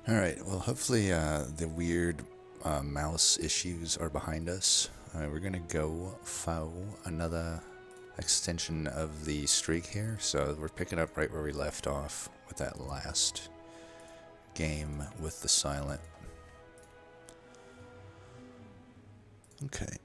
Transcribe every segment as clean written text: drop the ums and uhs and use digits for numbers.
Alright, well, hopefully the weird mouse issues are behind us. We're gonna go foul another extension of the streak here, so we're picking up right where we left off with that last game with the silent. Okay.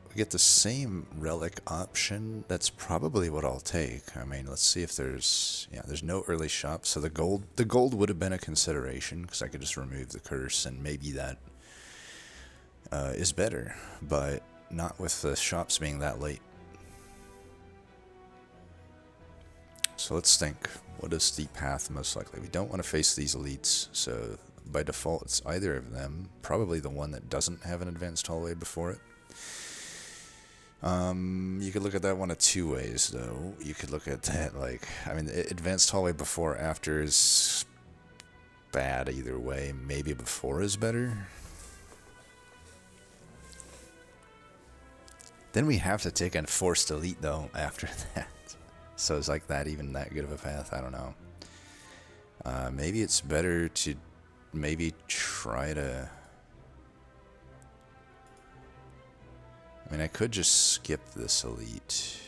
We get the same relic option. That's probably what I'll take. I mean, let's see if there's no early shop, so the gold would have been a consideration because I could just remove the curse and maybe that is better, but not with the shops being that late. So let's think. What is the path most likely? We don't want to face these elites, so by default it's either of them. Probably the one that doesn't have an advanced hallway before it. You could look at that one of two ways, though. You could look at that like, I mean, advanced hallway before or after is bad either way. Maybe before is better. Then we have to take a forced elite, though, after that. So is like that even that good of a path? I don't know. Maybe it's better to maybe try to... I mean, I could just skip this elite.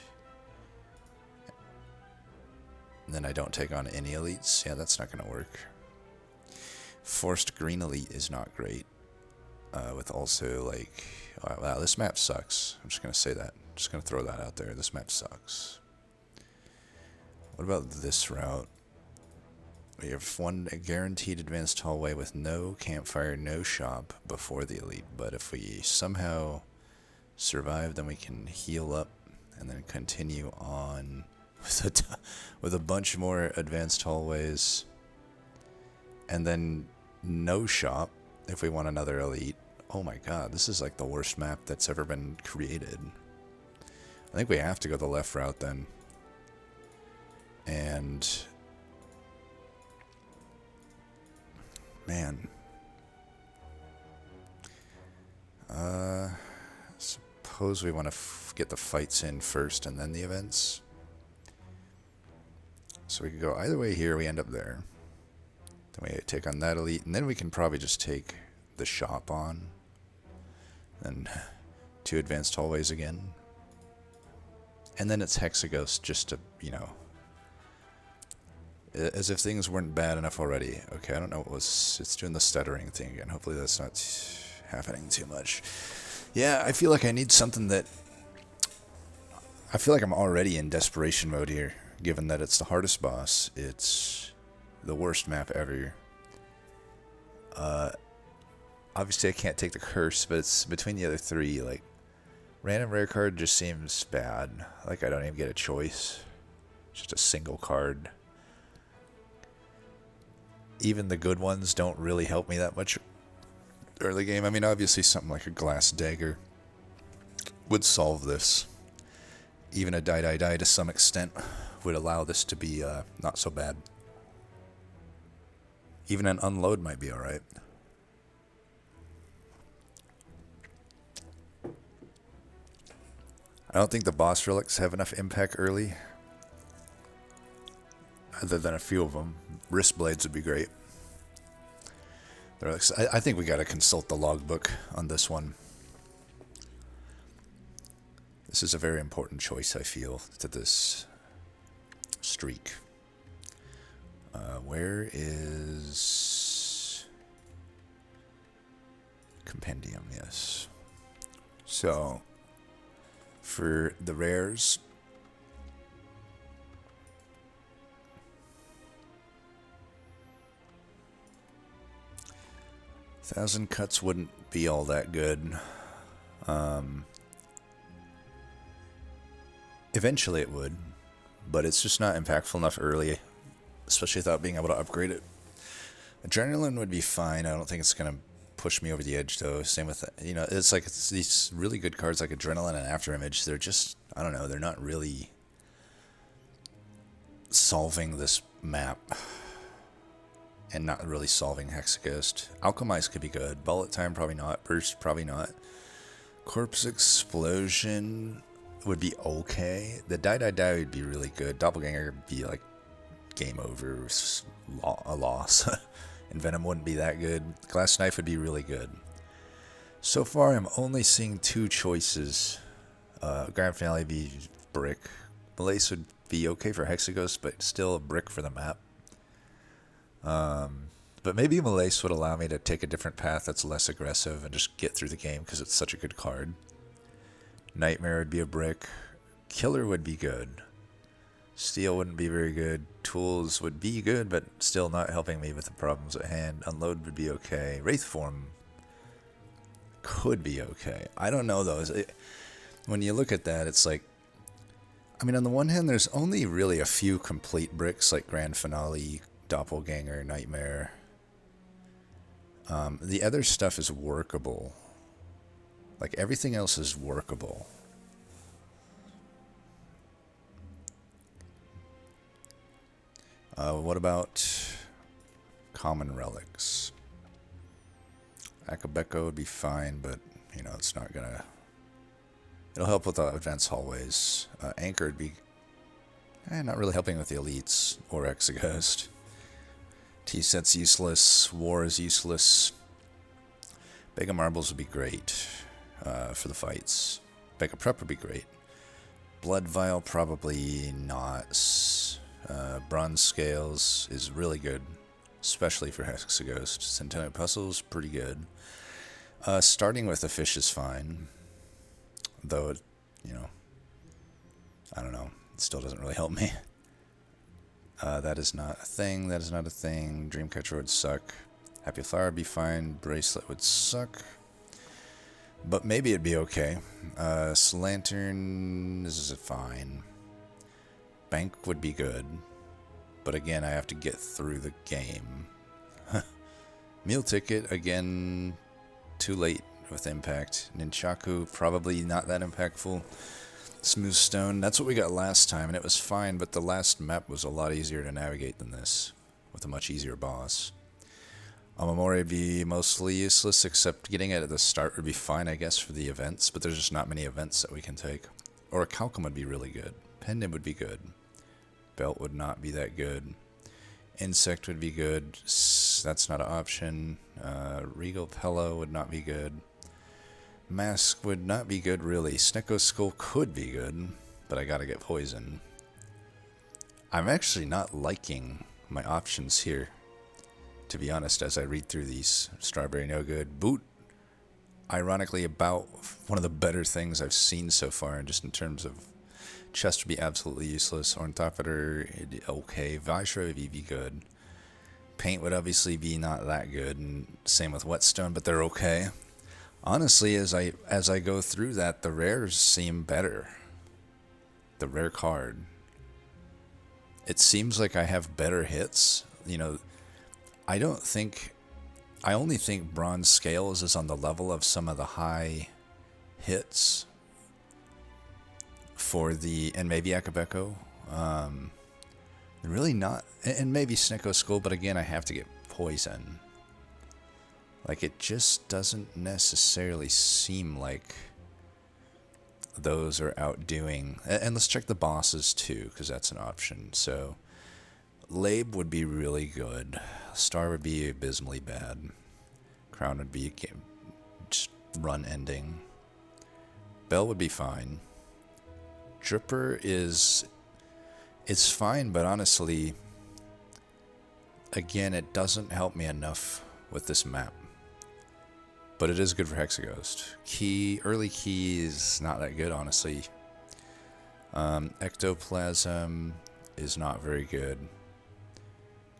And then I don't take on any elites. Yeah, that's not going to work. Forced green elite is not great. With also, like... wow, this map sucks. I'm just going to say that. I'm just going to throw that out there. This map sucks. What about this route? We have one guaranteed advanced hallway with no campfire, no shop before the elite. But if we somehow survive, then we can heal up and then continue on with a bunch more advanced hallways. And then no shop if we want another elite. Oh my god, this is like the worst map that's ever been created. I think we have to go the left route then. And man, suppose we want to get the fights in first and then the events. So we could go either way here. We end up there. Then we take on that elite, and then we can probably just take the shop on. Then 2 advanced hallways again. And then it's Hexaghost just to, you know, as if things weren't bad enough already. Okay, I don't know what was... It's doing the stuttering thing again. Hopefully that's not happening too much. Yeah, I feel like I need something that... I feel like I'm already in desperation mode here, given that it's the hardest boss. It's the worst map ever. Obviously I can't take the curse, but it's between the other 3, like... Random rare card just seems bad. Like I don't even get a choice. Just a single card. Even the good ones don't really help me that much early game. I mean, obviously something like a glass dagger would solve this. Even a die to some extent would allow this to be not so bad. Even an unload might be alright. I don't think the boss relics have enough impact early. Other than a few of them. Wrist blades would be great. I think we gotta consult the logbook on this one. This is a very important choice, I feel, to this streak. Where is... Compendium, yes. So, for the rares... 1,000 cuts wouldn't be all that good. Eventually it would, but it's just not impactful enough early, especially without being able to upgrade it. Adrenaline would be fine. I don't think it's going to push me over the edge, though. Same with, you know, it's like it's these really good cards like Adrenaline and Afterimage. They're just, I don't know, they're not really solving this map. And not really solving Hexaghost. Alchemize could be good. Bullet Time, probably not. Burst, probably not. Corpse Explosion. would be okay. The Die Die Die would be really good. Doppelganger would be like game over, a loss. And Venom wouldn't be that good. Glass Knife would be really good. So far, I'm only seeing two choices. Grand Finale would be Brick. Malace would be okay for Hexaghost, but still a brick for the map. But maybe Malace would allow me to take a different path that's less aggressive and just get through the game because it's such a good card. Nightmare would be a brick. Killer would be good. Steel wouldn't be very good. Tools would be good, but still not helping me with the problems at hand. Unload would be okay. Wraith Form could be okay. I don't know, though. When you look at that, it's like, I mean, on the one hand, there's only really a few complete bricks, like Grand Finale, Doppelganger, Nightmare. The other stuff is workable. Like, everything else is workable. What about common relics? Akabeko would be fine, but, you know, it's not gonna... It'll help with the advanced hallways. Anchor would be... not really helping with the elites or Exeghost. T-set's useless. War is useless. Bega Marbles would be great for the fights. Bega Prep would be great. Blood Vial, probably not. Bronze Scales is really good, especially for Hexaghost. Centennial Puzzle's pretty good. Starting with a fish is fine, though, you know, I don't know. It still doesn't really help me. That is not a thing. That is not a thing. Dreamcatcher would suck. Happy Flower would be fine. Bracelet would suck. But maybe it'd be okay. Lantern is fine. Bank would be good. But again, I have to get through the game. Meal Ticket, again, too late with Impact. Nunchaku, probably not that impactful. Smooth Stone, that's what we got last time, and it was fine, but the last map was a lot easier to navigate than this, with a much easier boss. Amamori would be mostly useless, except getting it at the start would be fine, I guess, for the events, but there's just not many events that we can take. Or a Calcum would be really good. Pendant would be good. Belt would not be that good. Insect would be good. That's not an option. Regal Pello would not be good. Mask would not be good, really. Snecko Skull could be good, but I gotta get poison. I'm actually not liking my options here, to be honest, as I read through these. Strawberry, no good. Boot, ironically, about one of the better things I've seen so far, just in terms of chest would be absolutely useless. Ornithopter, okay. Vishra would be good. Paint would obviously be not that good, and same with Whetstone, but they're okay. Honestly, as I go through that, the rares seem better. The rare card. It seems like I have better hits. You know, I only think Bronze Scales is on the level of some of the high hits for the, and maybe Akabeko. Really not, and maybe Snecko Skull, but again, I have to get poison. Like, it just doesn't necessarily seem like those are outdoing. And let's check the bosses too, because that's an option. So, Labe would be really good. Star would be abysmally bad. Crown would be just run ending. Bell would be fine. Dripper it's fine, but honestly, again, it doesn't help me enough with this map. But it is good for Hexaghost. Early key is not that good, honestly. Ectoplasm is not very good.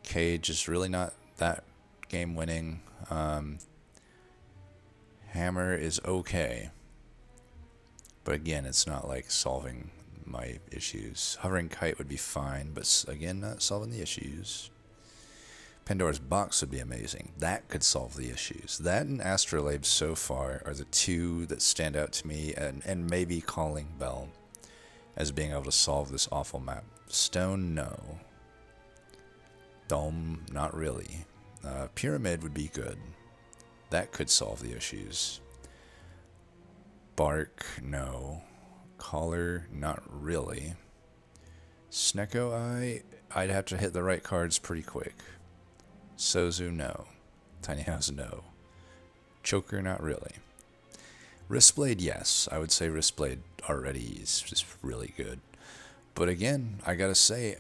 Cage is really not that game winning. Hammer is okay. But again, it's not like solving my issues. Hovering Kite would be fine, but again, not solving the issues. Pandora's Box would be amazing. That could solve the issues. That and Astrolabe so far are the two that stand out to me, and maybe Calling Bell as being able to solve this awful map. Stone, no. Dome, not really. Pyramid would be good. That could solve the issues. Bark, no. Collar, not really. Snecko I'd have to hit the right cards pretty quick. Sozu, no. Tiny House, no. Choker, not really. Wristblade, yes. I would say Wristblade already is just really good. But again, I gotta say,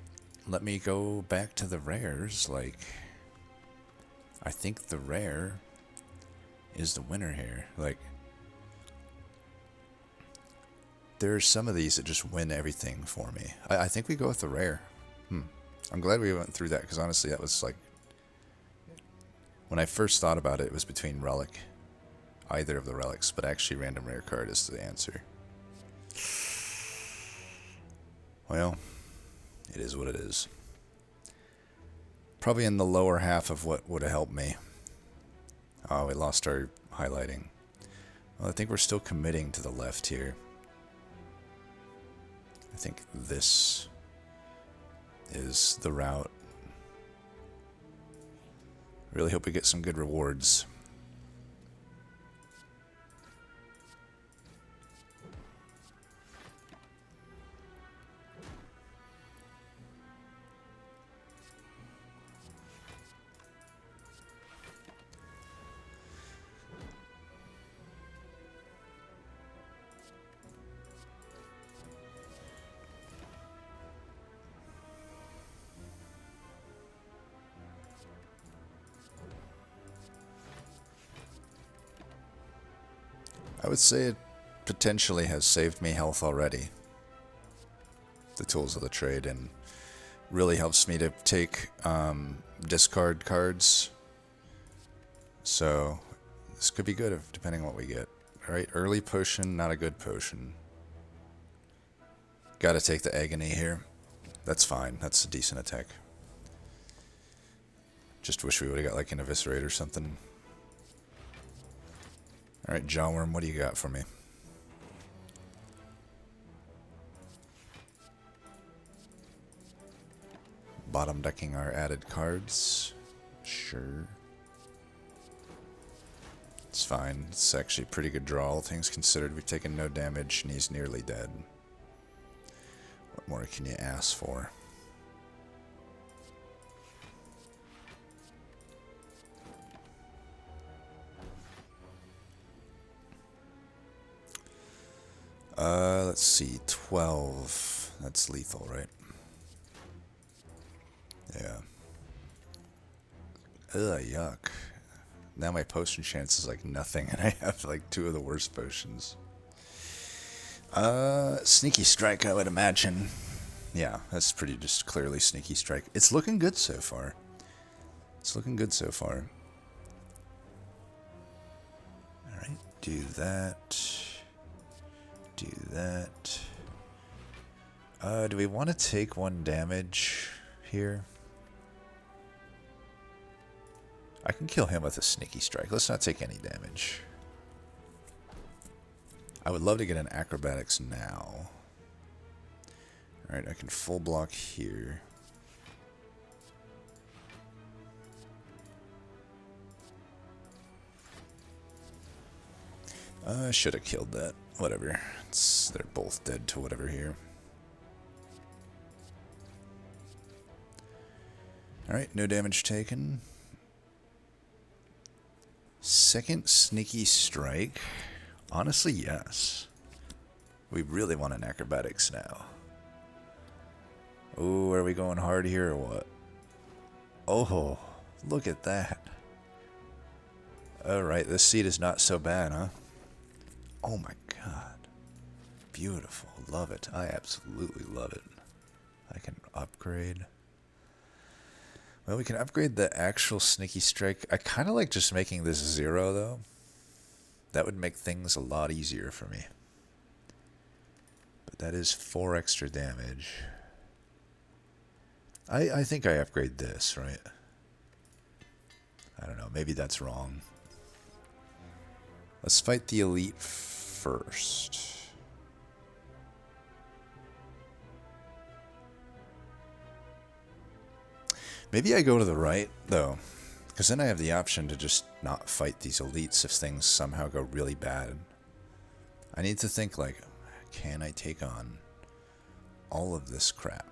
let me go back to the rares. Like, I think the rare is the winner here. Like, there are some of these that just win everything for me. I think we go with the rare. I'm glad we went through that, because honestly, that was like, when I first thought about it, it was between relic, either of the relics, but actually random rare card is the answer. Well, it is what it is. Probably in the lower half of what would have helped me. Oh, we lost our highlighting. Well, I think we're still committing to the left here. I think this is the route. Really hope we get some good rewards. I would say it potentially has saved me health already. The tools of the trade, and really helps me to take discard cards. So this could be good if, depending on what we get. Alright, early potion, not a good potion. Gotta take the agony here. That's fine, that's a decent attack. Just wish we would have got like an eviscerate or something. Alright, Jawworm, what do you got for me? Bottom decking our added cards. Sure. It's fine. It's actually a pretty good draw, all things considered. We've taken no damage and he's nearly dead. What more can you ask for? Let's see, 12. That's lethal, right? Yeah. Ugh, yuck. Now my potion chance is like nothing, and I have like 2 of the worst potions. Sneaky Strike, I would imagine. Yeah, that's pretty just clearly Sneaky Strike. It's looking good so far. It's looking good so far. Alright, do that. Do that. Do we want to take 1 damage here? I can kill him with a Sneaky Strike. Let's not take any damage. I would love to get an Acrobatics now. Alright, I can full block here. I should have killed that. Whatever. They're both dead to whatever here. Alright, no damage taken. Second Sneaky Strike. Honestly, yes. We really want an Acrobatics now. Ooh, are we going hard here or what? Oh, look at that. Alright, this seat is not so bad, huh? Oh my god. Beautiful. Love it. I absolutely love it. I can upgrade. Well, we can upgrade the actual Sneaky Strike. I kind of like just making this 0, though. That would make things a lot easier for me. But that is 4 extra damage. I think I upgrade this, right? I don't know. Maybe that's wrong. Let's fight the elite first. Maybe I go to the right, though. Because then I have the option to just not fight these elites if things somehow go really bad. I need to think, like, can I take on all of this crap?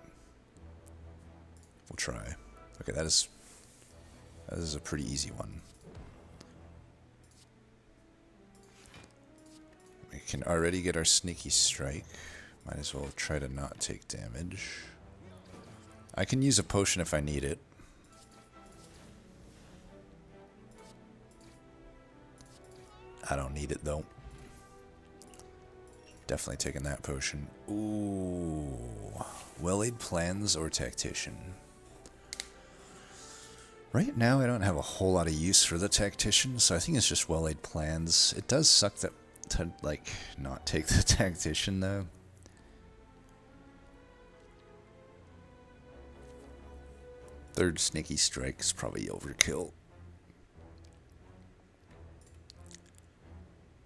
We'll try. Okay, that is a pretty easy one. We can already get our sneaky strike. Might as well try to not take damage. I can use a potion if I need it. I don't need it though. Definitely taking that potion. Ooh. Well-laid plans or tactician? Right now I don't have a whole lot of use for the tactician, so I think it's just well-laid plans. It does suck that to like not take the tactician though. Third sneaky strike is probably overkill.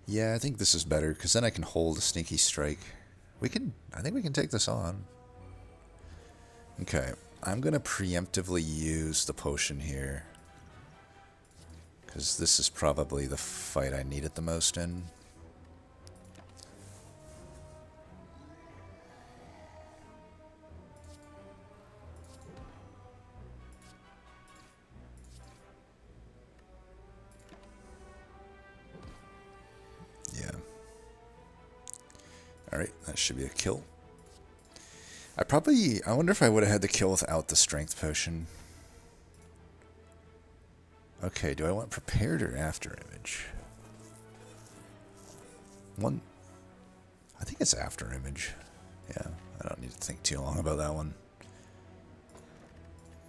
Yeah, I think this is better, because then I can hold a sneaky strike. I think we can take this on. Okay, I'm going to preemptively use the potion here, because this is probably the fight I need it the most in. Alright, that should be a kill. I wonder if I would have had the kill without the strength potion. Okay, do I want prepared or after image? I think it's after image. Yeah, I don't need to think too long about that one.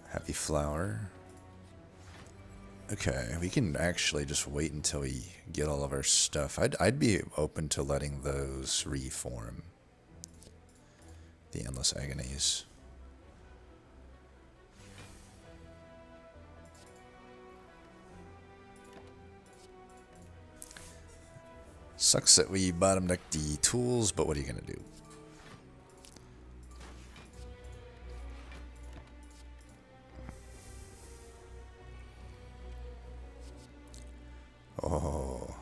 Happy flower. Okay, we can actually just wait until we get all of our stuff. I'd be open to letting those reform. The Endless Agonies. Sucks that we bottom deck the tools, but what are you gonna do? Oh,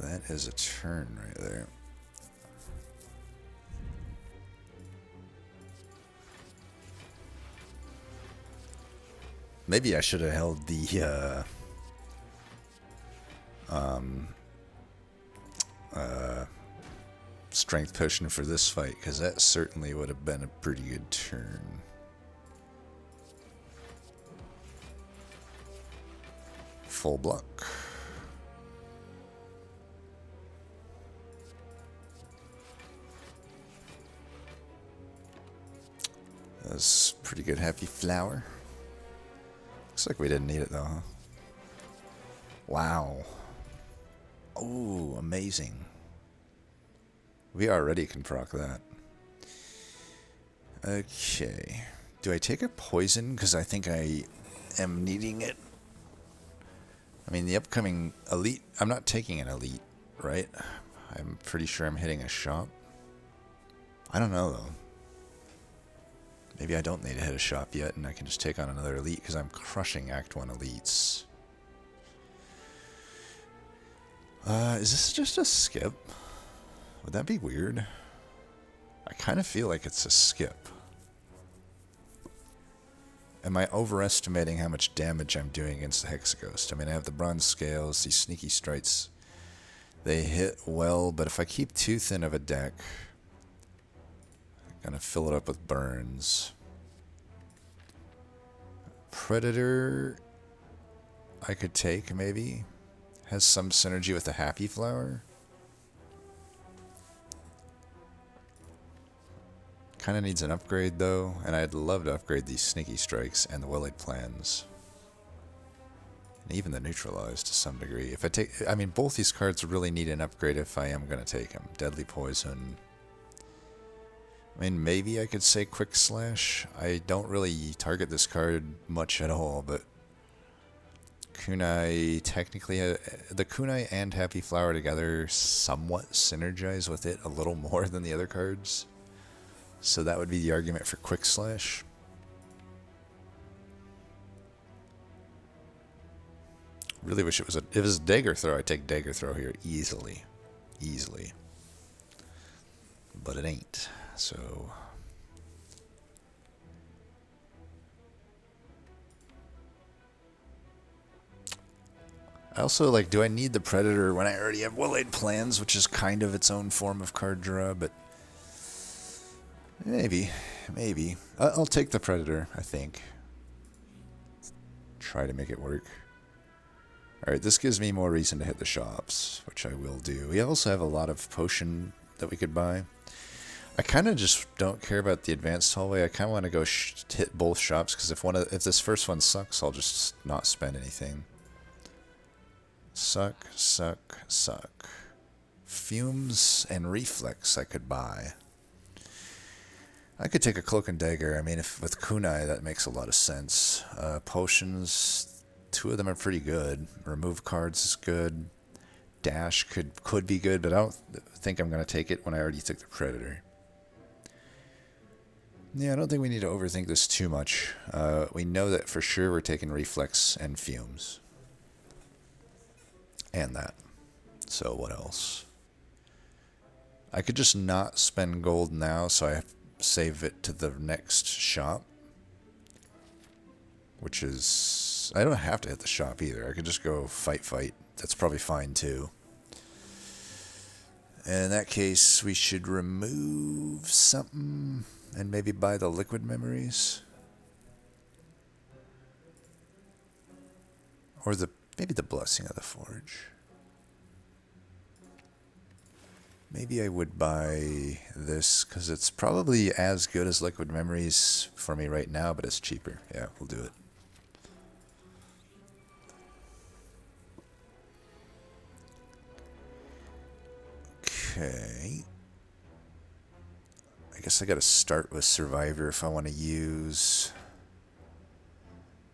that is a turn right there. Maybe I should have held the strength potion for this fight, because that certainly would have been a pretty good turn. Full block. That's pretty good. Happy flower. Looks like we didn't need it though, huh? Wow. Oh, amazing. We already can proc that. Okay. Do I take a poison? Because I think I am needing it. I mean, the upcoming elite... I'm not taking an elite, right? I'm pretty sure I'm hitting a shop. I don't know, though. Maybe I don't need to hit a shop yet, and I can just take on another elite, because I'm crushing Act 1 elites. Is this just a skip? Would that be weird? I kind of feel like it's a skip. Am I overestimating how much damage I'm doing against the Hexaghost? I mean, I have the bronze scales, these sneaky strikes. They hit well, but if I keep too thin of a deck, I'm gonna fill it up with burns. Predator, I could take, maybe. Has some synergy with the Happy Flower. Kind of needs an upgrade though, and I'd love to upgrade these sneaky strikes and the well-laid plans. And even the neutralized to some degree. If I take, I mean, both these cards really need an upgrade if I am going to take them. Deadly Poison. I mean, maybe I could say Quick Slash. I don't really target this card much at all, but Kunai technically, the Kunai and Happy Flower together somewhat synergize with it a little more than the other cards. So that would be the argument for Quick Slash. Really wish it was a Dagger Throw. I'd take Dagger Throw here easily. Easily. but it ain't. So I also like, do I need the Predator when I already have Well-Laid Plans, which is kind of its own form of card draw, but maybe. I'll take the Predator, I think. Try to make it work. Alright, this gives me more reason to hit the shops, which I will do. We also have a lot of potion that we could buy. I kind of just don't care about the advanced hallway. I kind of want to go hit both shops, because if this first one sucks, I'll just not spend anything. Suck. Fumes and Reflex I could buy. I could take a Cloak and Dagger. I mean, if with Kunai, that makes a lot of sense. Potions, 2 of them are pretty good. Remove cards is good. Dash could be good, but I don't think I'm going to take it when I already took the Predator. Yeah, I don't think we need to overthink this too much. We know that for sure we're taking Reflex and Fumes. And that. So what else? I could just not spend gold now, so I save it to the next shop. Which is... I don't have to hit the shop either. I could just go fight. That's probably fine too. In that case, we should remove something and maybe buy the liquid memories. Or maybe the Blessing of the Forge. Maybe I would buy this, because it's probably as good as liquid memories for me right now, but it's cheaper. Yeah, we'll do it. Okay. I guess I gotta start with Survivor if I want to use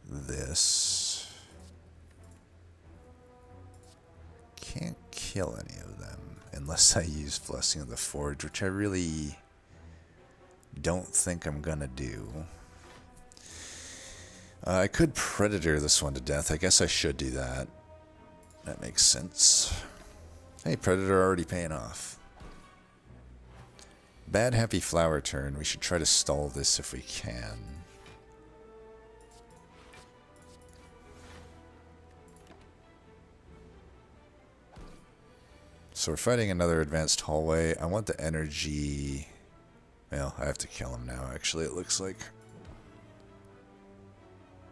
this. Can't kill any of them unless I use Blessing of the Forge, which I really don't think I'm gonna do. I could Predator this one to death. I guess I should do that. That makes sense. Hey, Predator already paying off. Bad Happy Flower turn. We should try to stall this if we can. So we're fighting another advanced hallway. I want the energy... Well, I have to kill him now, actually, it looks like.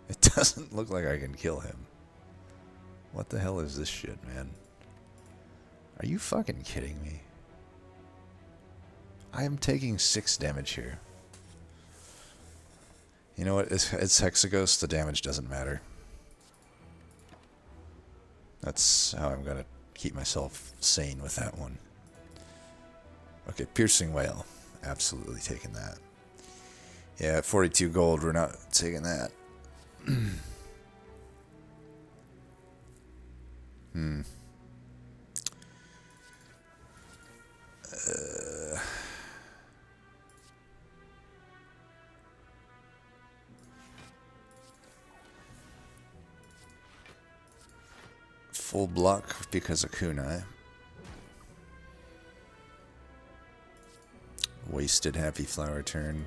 It doesn't look like I can kill him. What the hell is this shit, man? Are you fucking kidding me? I am taking 6 damage here. You know what? It's Hexaghost. The damage doesn't matter. That's how I'm going to keep myself sane with that one. Okay, Piercing Wail. Absolutely taking that. Yeah, at 42 gold, we're not taking that. Full block because of Kunai. Wasted Happy Flower turn.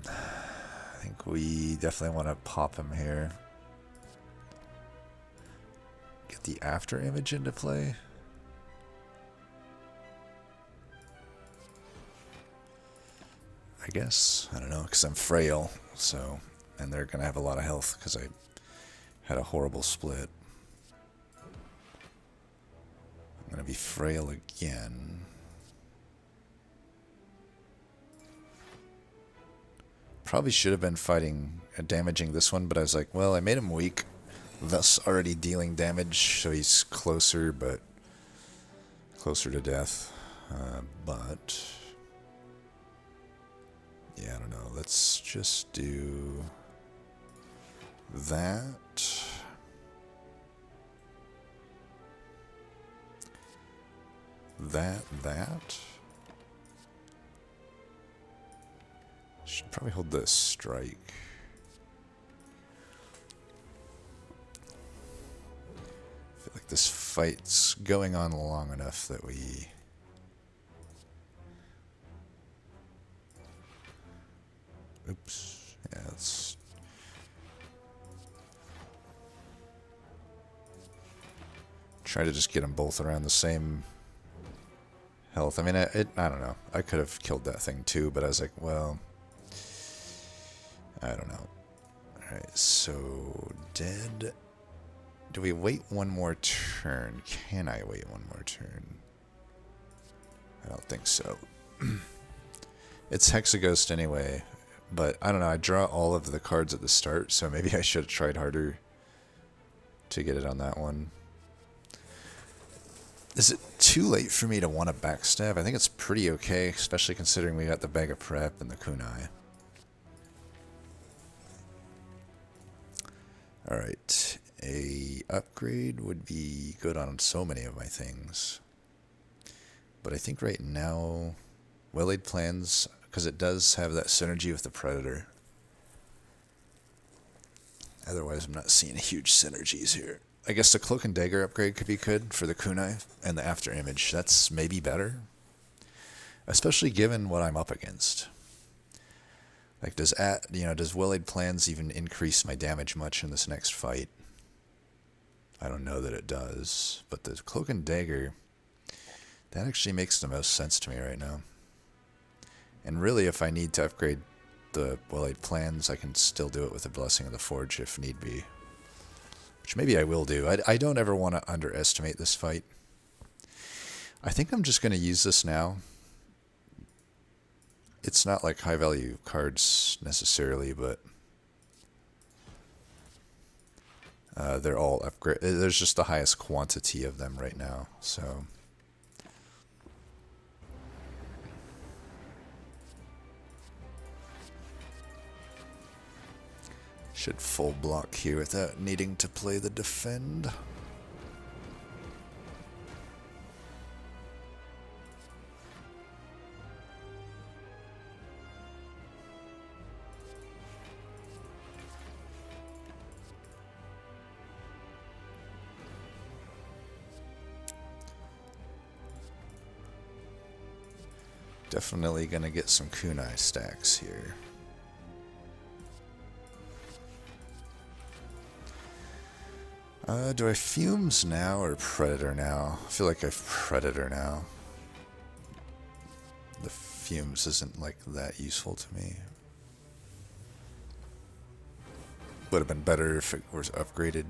I think we definitely want to pop him here. Get the after image into play. I guess. I don't know, because I'm frail, so... And they're going to have a lot of health, because I had a horrible split. I'm going to be frail again. Probably should have been fighting, damaging this one, but I was like, well, I made him weak, thus already dealing damage, so he's closer, but... Closer to death. But... Yeah, I don't know. Let's just do that. That. Should probably hold the strike. like this fight's going on long enough that we... Oops. Yeah, let's... try to just get them both around the same health. I mean, I don't know. I could have killed that thing too, but I was like, well... I don't know. Alright, so... dead... Do we wait one more turn? Can I wait one more turn? I don't think so. It's Hexaghost anyway, but I don't know. I draw all of the cards at the start, so maybe I should have tried harder to get it on that one. Is it too late for me to want to backstab? I think it's pretty okay, especially considering we got the Bag of Prep and the Kunai. Alright. A upgrade would be good on so many of my things. But I think right now, well-laid plans, because it does have that synergy with the Predator. Otherwise, I'm not seeing huge synergies here. I guess the Cloak and Dagger upgrade could be good for the Kunai and the After Image. That's maybe better. Especially given what I'm up against. Like, does well-laid plans even increase my damage much in this next fight? I don't know that it does, but the Cloak and Dagger, that actually makes the most sense to me right now. And really, if I need to upgrade the well-laid plans, I can still do it with the Blessing of the Forge if need be. Which maybe I will do. I don't ever want to underestimate this fight. I think I'm just going to use this now. It's not like high-value cards necessarily, but... they're all upgrade. There's just the highest quantity of them right now, so... Should full block here without needing to play the defend. Definitely gonna get some kunai stacks here. Do I Fumes now or Predator now? I feel like I've Predator now. The Fumes isn't like that useful to me. Would have been better if it was upgraded.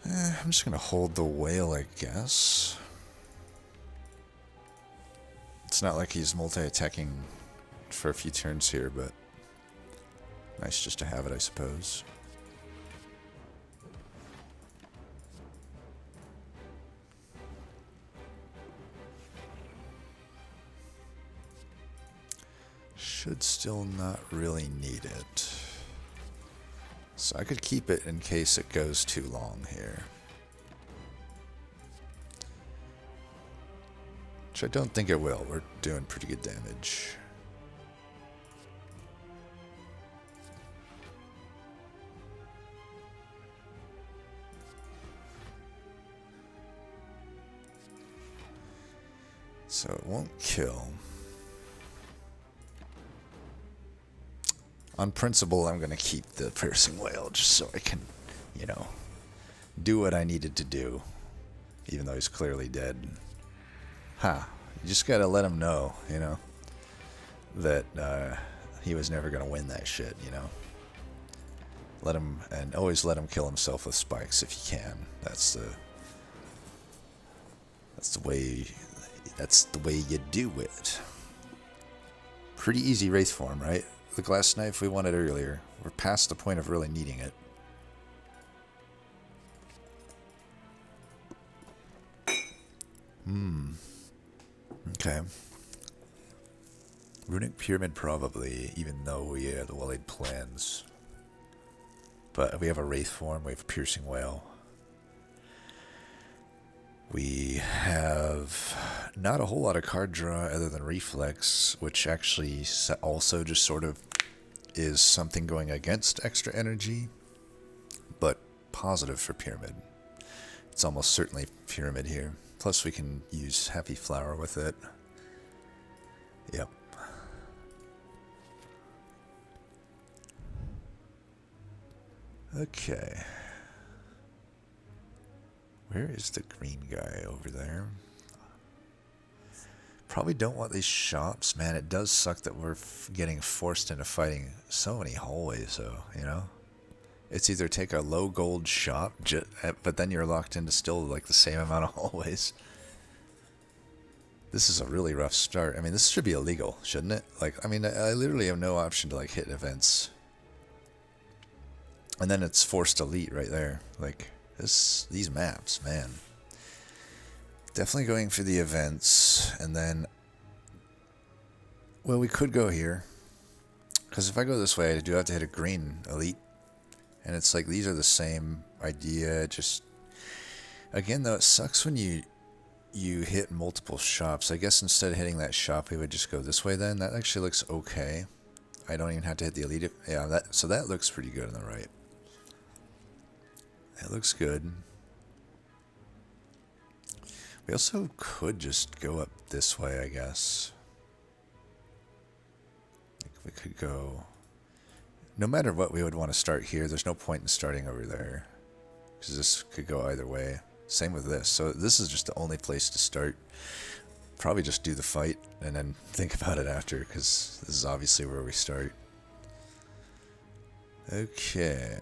I'm just gonna hold the whale, I guess. It's not like he's multi-attacking for a few turns here, but nice just to have it, I suppose. Should still not really need it. So I could keep it in case it goes too long here. Which I don't think it will. We're doing pretty good damage. So it won't kill. On principle, I'm going to keep the Piercing Whale just so I can, you know, do what I needed to do. Even though he's clearly dead. Ha. You just got to let him know, you know, that he was never going to win that shit, you know. Let him, and always let him kill himself with spikes if you can. That's the way you do it. Pretty easy Wraith form, right? The glass knife we wanted earlier. We're past the point of really needing it. Okay. Runic Pyramid probably, even though we have the well-laid plans. But we have a Wraith form, we have a Piercing Whale. We have Not a whole lot of card draw other than Reflex, which actually also just sort of is something going against extra energy, but positive for Pyramid. It's almost certainly Pyramid here. Plus we can use Happy Flower with it. Yep. Okay. Where is the green guy over there? Probably don't want these shops. Man, it does suck that we're getting forced into fighting so many hallways, though, you know? It's either take a low gold shop, but then you're locked into still like the same amount of hallways. This is a really rough start. I mean, this should be illegal, shouldn't it? Like, I mean, I literally have no option to like hit events. And then it's forced elite right there. Like, these maps, man. Definitely going for the events, and then, well, we could go here. Because if I go this way, I do have to hit a green elite. And it's like, these are the same idea, just, again, though, it sucks when you hit multiple shops. I guess instead of hitting that shop, we would just go this way then. That actually looks okay. I don't even have to hit the elite. Yeah, so that looks pretty good on the right. That looks good. We also could just go up this way, I guess. Like we could go... No matter what, we would want to start here. There's no point in starting over there, because this could go either way. Same with this. So this is just the only place to start. Probably just do the fight and then think about it after, because this is obviously where we start. Okay.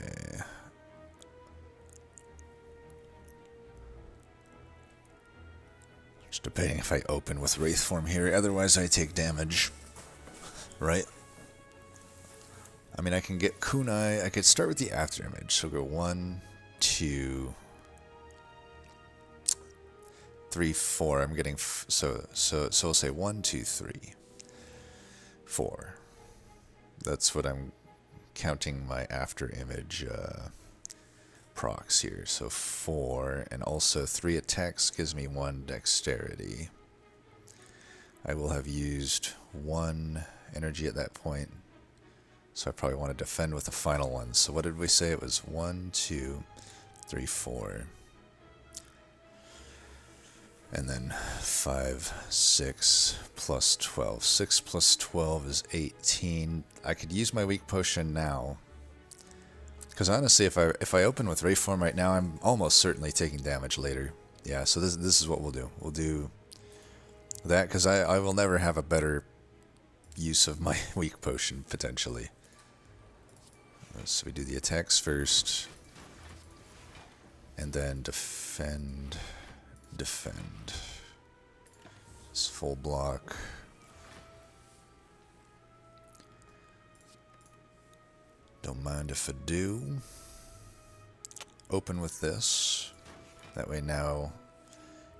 Just debating if I open with Wraith Form here, otherwise I take damage. Right? I mean, I can get Kunai. I could start with the after image. So go 1, 2, 3, 4. I'm getting so we'll say 1, 2, 3, 4. That's what I'm counting my after image procs here. So 4, and also 3 attacks gives me 1 dexterity. I will have used 1 energy at that point. So I probably want to defend with the final one. So what did we say? It was 1, 2, 3, 4. And then 5, 6, plus 12. 6 plus 12 is 18. I could use my weak potion now. Because honestly, if I open with Ray Form right now, I'm almost certainly taking damage later. Yeah, so this is what we'll do. We'll do that, because I will never have a better use of my weak potion, potentially. So we do the attacks first, and then defend. It's full block. Don't mind if I do. Open with this. That way now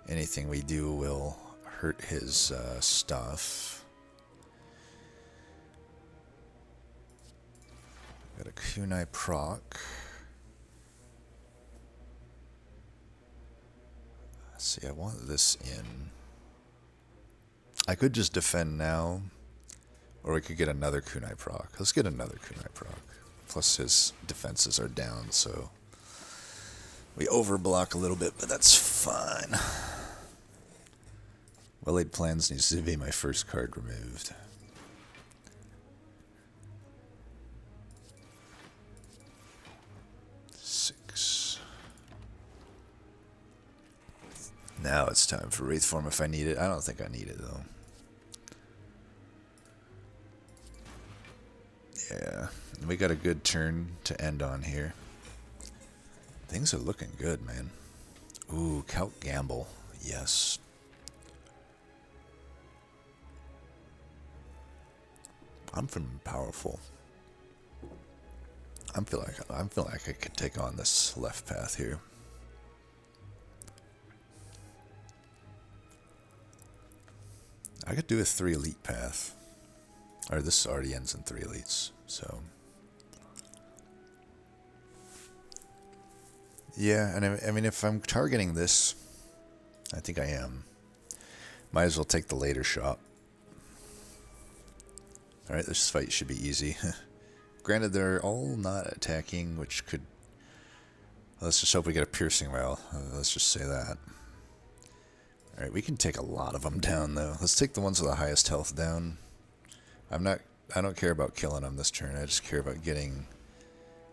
anything we do will hurt his stuff. Got a kunai proc. Let's see, I want this in. I could just defend now, or we could get another kunai proc. Let's get another kunai proc. Plus his defenses are down, so we overblock a little bit, but that's fine. Well-Laid Plans needs to be my first card removed. Now it's time for Wraith Form if I need it. I don't think I need it, though. Yeah, we got a good turn to end on here. Things are looking good, man. Ooh, Calc Gamble. Yes. I'm feeling powerful. I feel like I could take on this left path here. I could do a 3 elite path. Or this already ends in 3 elites, so. Yeah, and I mean, if I'm targeting this, I think I am. Might as well take the later shot. Alright, this fight should be easy. Granted, they're all not attacking, which could... Let's just hope we get a piercing rail. Let's just say that. Alright, we can take a lot of them down, though. Let's take the ones with the highest health down. I don't care about killing them this turn. I just care about getting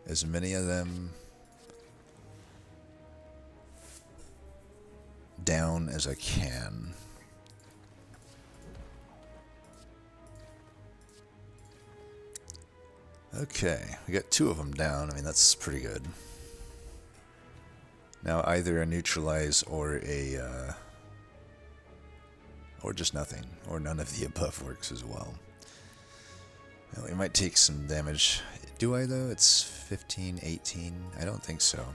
as many of them down as I can. Okay, we got 2 of them down. I mean, that's pretty good. Now, either a neutralize or a, or just nothing, or none of the above works as well. Now, we might take some damage. Do I, though? It's 15, 18? I don't think so.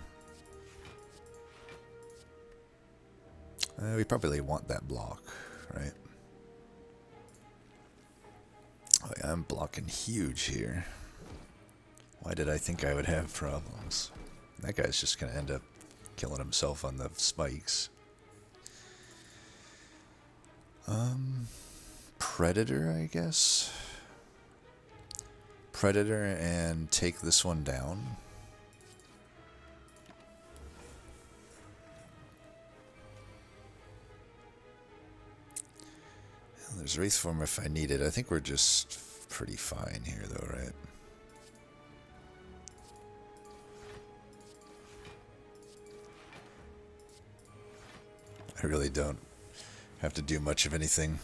We probably want that block, right? Oh, yeah, I'm blocking huge here. Why did I think I would have problems? That guy's just going to end up killing himself on the spikes. Predator, I guess? Predator and take this one down. There's Wraithform if I need it. I think we're just pretty fine here, though, right? I really don't have to do much of anything.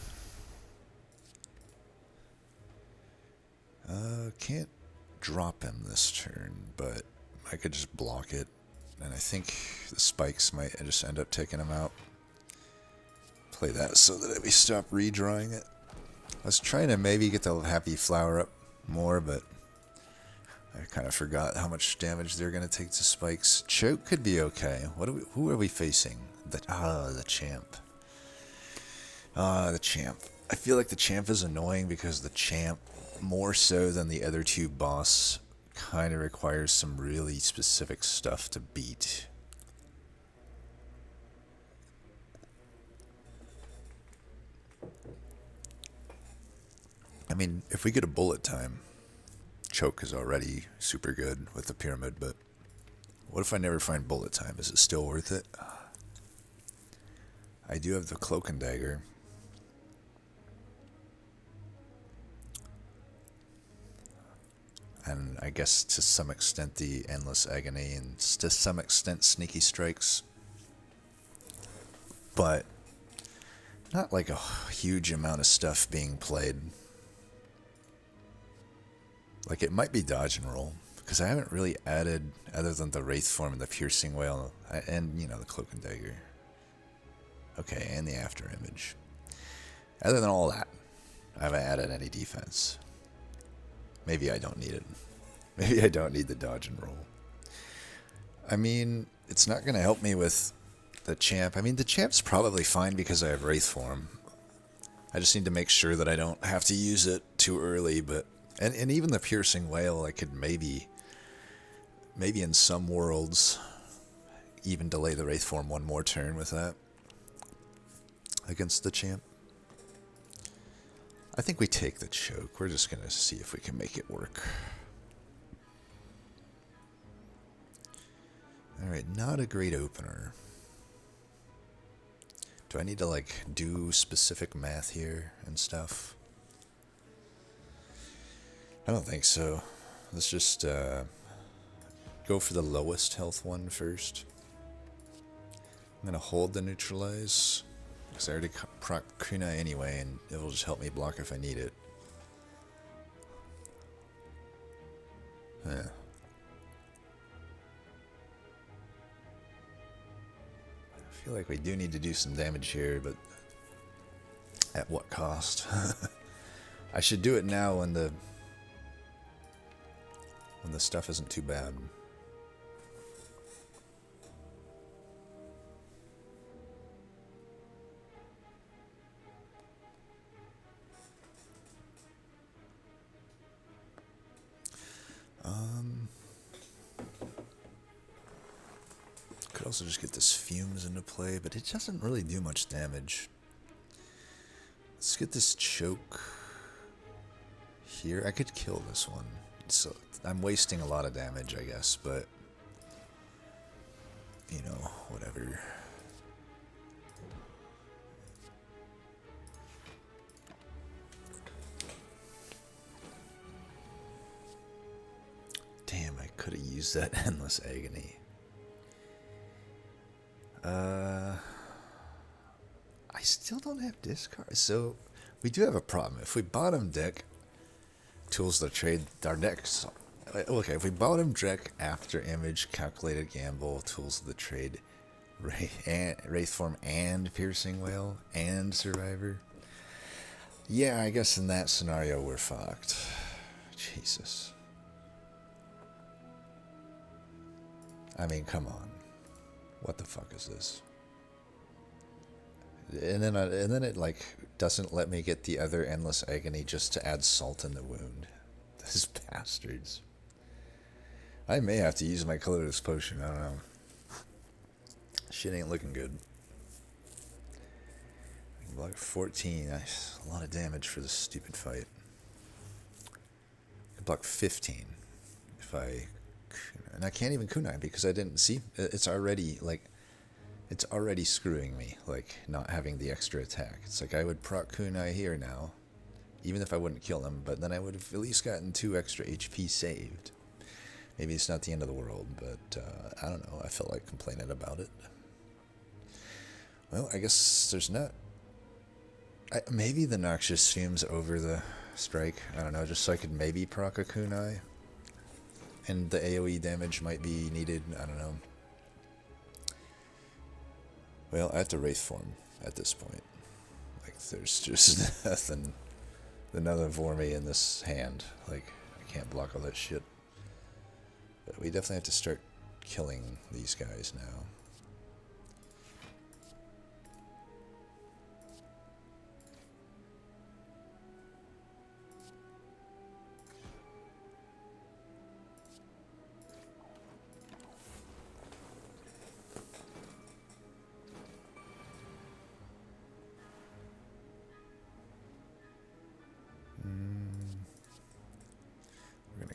Can't drop him this turn, but I could just block it. And I think the spikes might just end up taking him out. Play that so that we stop redrawing it. I was trying to maybe get the Happy Flower up more, but I kind of forgot how much damage they're going to take to spikes. Choke could be okay. Who are we facing? The champ. The champ. I feel like the champ is annoying because the champ, more so than the other 2 boss, kind of requires some really specific stuff to beat. I mean, if we get a bullet time, choke is already super good with the pyramid, but what if I never find bullet time? Is it still worth it? I do have the cloak and dagger. And I guess to some extent the endless agony and to some extent sneaky strikes. But not like a huge amount of stuff being played. Like, it might be dodge and roll, because I haven't really added, other than the Wraithform and the Piercing Wail, and, you know, the Cloak and Dagger. Okay, and the After Image. Other than all that, I haven't added any defense. Maybe I don't need it. Maybe I don't need the dodge and roll. I mean, it's not going to help me with the champ. I mean, the champ's probably fine because I have Wraithform. I just need to make sure that I don't have to use it too early, but... And even the Piercing Wail, I could maybe in some worlds even delay the Wraithform one more turn with that against the champ. I think we take the choke. We're just going to see if we can make it work. Alright, not a great opener. Do I need to, like, do specific math here and stuff? I don't think so. Let's just go for the lowest health one first. I'm going to hold the neutralize, because I already proc Kuna anyway, and it will just help me block if I need it. Yeah. I feel like we do need to do some damage here, but at what cost? I should do it now when the stuff isn't too bad. Could also just get this fumes into play, but it doesn't really do much damage. Let's get this choke here. I could kill this one. So I'm wasting a lot of damage, I guess, but you know, whatever. Damn, I could have used that endless agony. I still don't have discard, so we do have a problem. If we bottom deck tools of the trade, our decks. Okay, if we bottom deck after image, calculated gamble, tools of the trade, wraith form, and piercing wail, and survivor. Yeah, I guess in that scenario we're fucked. Jesus. I mean, come on. What the fuck is this? And then it like doesn't let me get the other endless agony just to add salt in the wound. These bastards. I may have to use my colorless potion. I don't know. Shit ain't looking good. Block 14. Nice. A lot of damage for this stupid fight. Block 15. If I... And I can't even kunai because I didn't see... It's already, like... It's already screwing me, like, not having the extra attack. It's like I would proc kunai here now, even if I wouldn't kill him, but then I would have at least gotten 2 extra HP saved. Maybe it's not the end of the world, but I don't know. I felt like complaining about it. Well, I guess there's not... maybe the Noxious Fumes over the strike. I don't know, just so I could maybe proc a kunai. And the AoE damage might be needed. I don't know. Well, I have to Wraith form at this point. Like, there's just nothing for me in this hand. Like, I can't block all that shit. But we definitely have to start killing these guys now.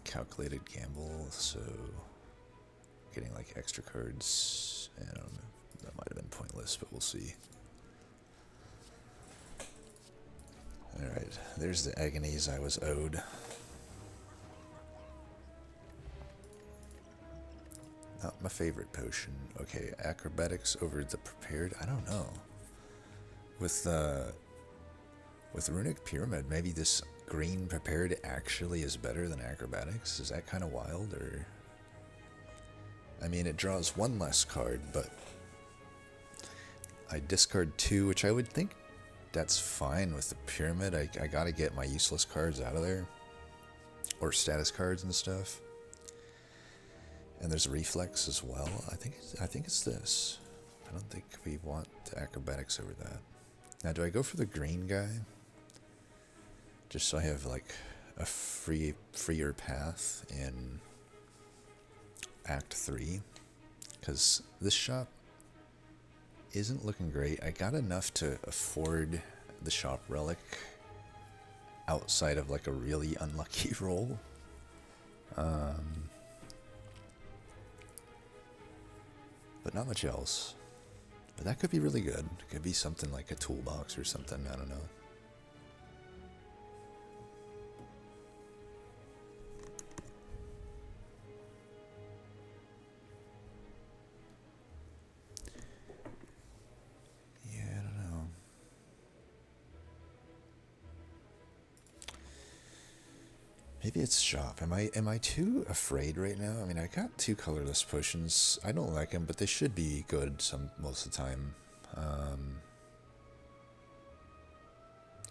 Calculated gamble, so getting like extra cards. I don't know, that might have been pointless, but we'll see. Alright, there's the agonies I was owed. Not my favorite potion. Okay, acrobatics over the prepared. I don't know. With Runic Pyramid, maybe this green prepared actually is better than acrobatics? Is that kind of wild, or... I mean, it draws 1 less card, but I discard 2, which I would think that's fine with the pyramid. I gotta get my useless cards out of there, or status cards and stuff. And there's reflex as well. I think it's this. I don't think we want the acrobatics over that. Now, do I go for the green guy? Just so I have like a freer path in Act 3. Because this shop isn't looking great. I got enough to afford the shop relic outside of like a really unlucky roll. But not much else. But that could be really good. It could be something like a toolbox or something, I don't know. Maybe it's shop. Am I too afraid right now? I mean, I got 2 colorless potions. I don't like them, but they should be good most of the time.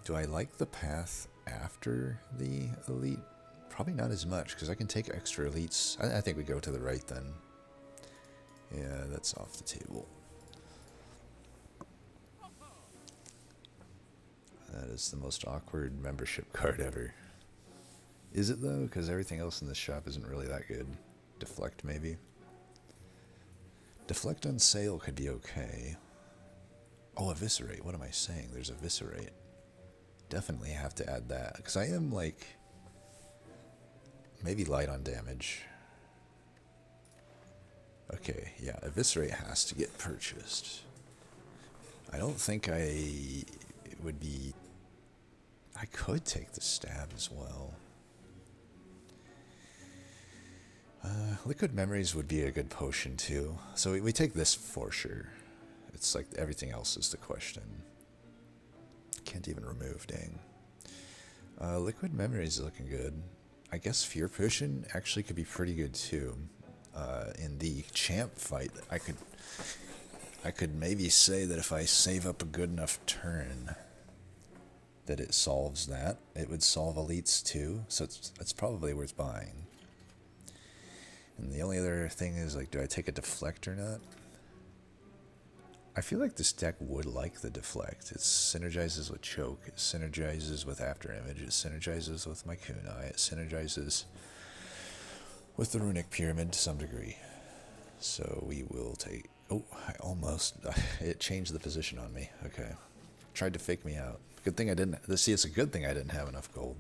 Do I like the path after the elite? Probably not as much, because I can take extra elites. I think we go to the right then. Yeah, that's off the table. That is the most awkward membership card ever. Is it though? Because everything else in this shop isn't really that good. Deflect maybe. Deflect on sale could be okay. Oh, eviscerate. What am I saying? There's eviscerate. definitely have to add that, because I am, like, maybe light on damage. Okay, yeah, Eviscerate has to get purchased. I don't think I would be... I could take the Stab as well. Liquid Memories would be a good potion too. So we take this for sure. It's like everything else is the question. Can't even remove, dang. Liquid Memories is looking good. I guess Fear Potion actually could be pretty good too. In the champ fight, I could maybe say that if I save up a good enough turn, that it solves that. It would solve elites too, so it's probably worth buying. And the only other thing is, like, do I take a deflect or not? I feel like this deck would like the deflect. It synergizes with choke, it synergizes with after image, it synergizes with my kunai, it synergizes with the runic pyramid to some degree. So we will take... Oh, I almost... It changed the position on me. Okay. Tried to fake me out. Good thing I didn't... See, it's a good thing I didn't have enough gold.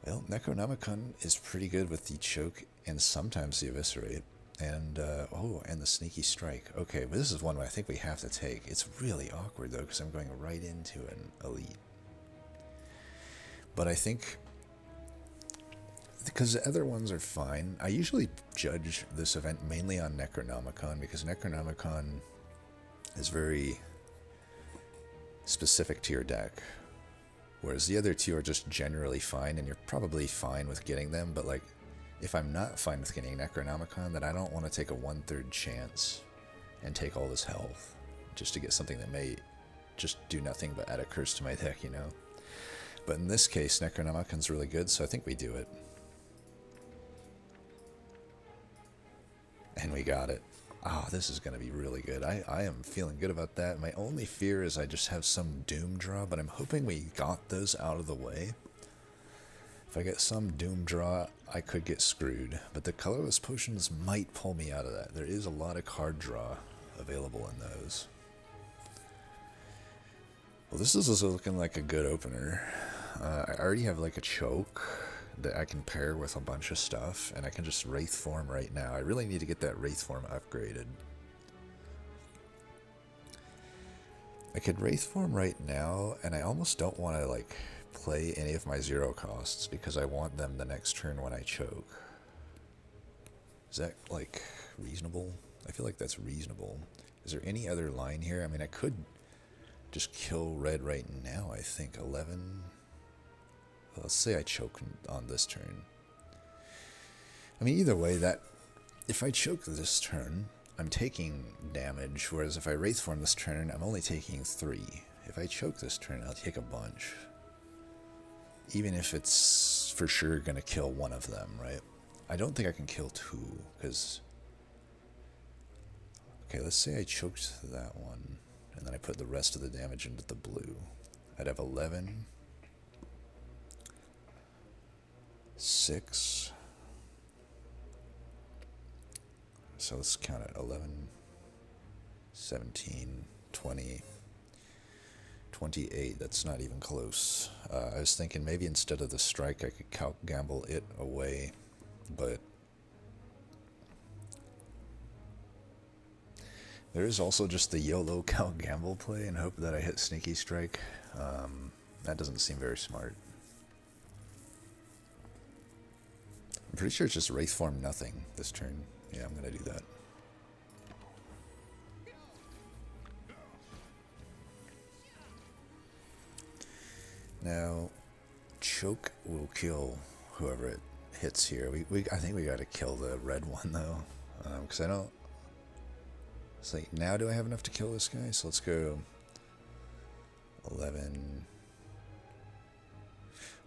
Well, Necronomicon is pretty good with the choke and sometimes the eviscerate. And, oh, and the sneaky strike. Okay, but this is one I think we have to take. It's really awkward, though, because I'm going right into an elite. But I think... Because the other ones are fine. I usually judge this event mainly on Necronomicon, because Necronomicon is very specific to your deck. Whereas the other two are just generally fine, and you're probably fine with getting them, but like, if I'm not fine with getting Necronomicon, then I don't want to take a 1/3 chance and take all this health just to get something that may just do nothing but add a curse to my deck, you know? But in this case, Necronomicon's really good, so I think we do it. And we got it. Oh, this is going to be really good. I am feeling good about that. My only fear is I just have some Doom draw, but I'm hoping we got those out of the way. If I get some Doom draw, I could get screwed. But the colorless potions might pull me out of that. There is a lot of card draw available in those. Well, this is also looking like a good opener. I already have like a choke that I can pair with a bunch of stuff, and I can just Wraith Form right now. I really need to get that Wraith Form upgraded. I could Wraith Form right now, and I almost don't want to like play any of my 0 costs because I want them the next turn when I choke. Is that like reasonable? I feel like that's reasonable. Is there any other line here? I mean, I could just kill red right now, I think. 11... Let's say I choke on this turn. I mean, either way, that if I choke this turn, I'm taking damage, whereas if I Wraith Form this turn, I'm only taking 3. If I choke this turn, I'll take a bunch. Even if it's for sure going to kill one of them, right? I don't think I can kill 2, because... Okay, let's say I choked that one, and then I put the rest of the damage into the blue. I'd have 11... 6. So let's count it. 11, 17, 20, 28. That's not even close. I was thinking maybe instead of the strike, I could calc gamble it away, but there is also just the YOLO calc gamble play and hope that I hit sneaky strike. That doesn't seem very smart. I'm pretty sure it's just Wraith Form nothing this turn. Yeah, I'm going to do that. Now, choke will kill whoever it hits here. I think we got to kill the red one, though. Because I don't... It's like, now do I have enough to kill this guy? So let's go... 11...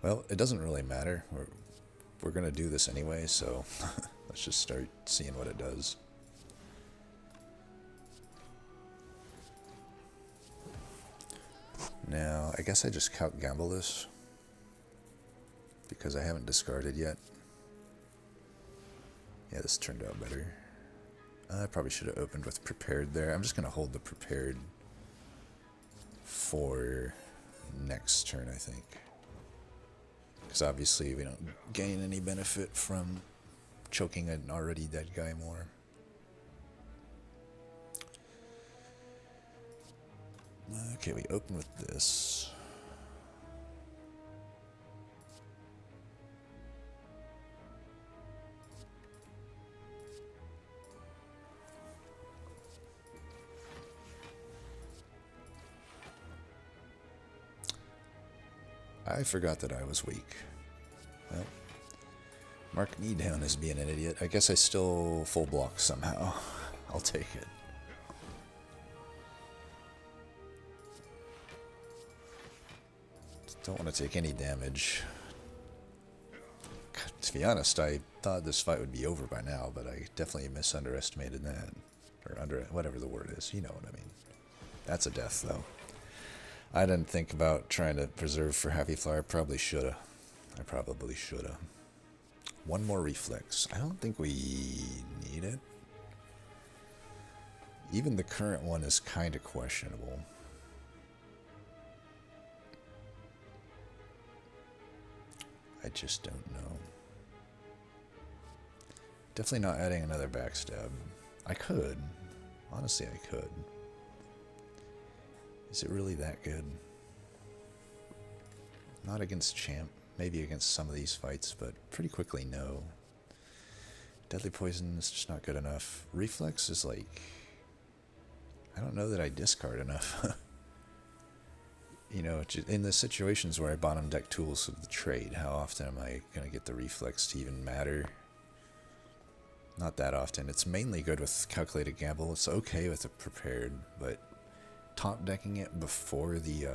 Well, it doesn't really matter. We're going to do this anyway, so let's just start seeing what it does. Now, I guess I just calc gamble this because I haven't discarded yet. Yeah, this turned out better. I probably should have opened with prepared there. I'm just going to hold the prepared for next turn, I think. Because obviously we don't gain any benefit from choking an already dead guy more. Okay, we open with this. I forgot that I was weak. Well, Mark Needhound is being an idiot. I guess I still full block somehow. I'll take it. Don't want to take any damage. To be honest, I thought this fight would be over by now, but I definitely misunderestimated that. Or whatever the word is, you know what I mean. That's a death, though. I didn't think about trying to preserve for Happy Flower. Probably shoulda. I probably shoulda. One more reflex. I don't think we need it. Even the current one is kind of questionable. I just don't know. Definitely not adding another backstab. I could. Honestly, I could. Is it really that good? Not against Champ. Maybe against some of these fights, but pretty quickly, no. Deadly Poison is just not good enough. Reflex is like... I don't know that I discard enough. You know, in the situations where I bottom deck tools of the trade, how often am I going to get the reflex to even matter? Not that often. It's mainly good with Calculated Gamble. It's okay with it prepared, but top decking it before the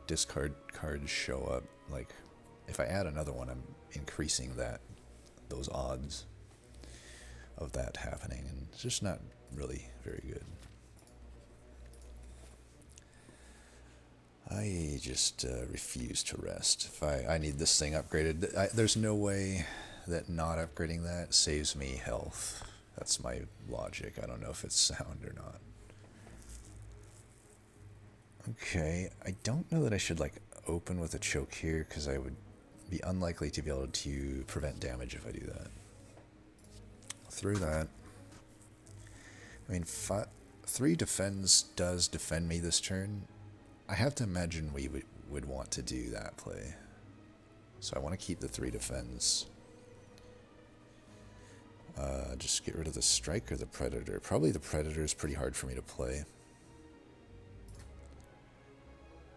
discard cards show up, like, if I add another one, I'm increasing those odds of that happening, and it's just not really very good. I just refuse to rest. If I need this thing upgraded, there's no way that not upgrading that saves me health. That's my logic. I don't know if it's sound or not. Okay, I don't know that I should, like, open with a choke here, because I would be unlikely to be able to prevent damage if I do that. Through that. I mean, 3 defends does defend me this turn. I have to imagine we would want to do that play. So I want to keep the 3 defends. Just get rid of the strike or the predator. Probably the predator is pretty hard for me to play.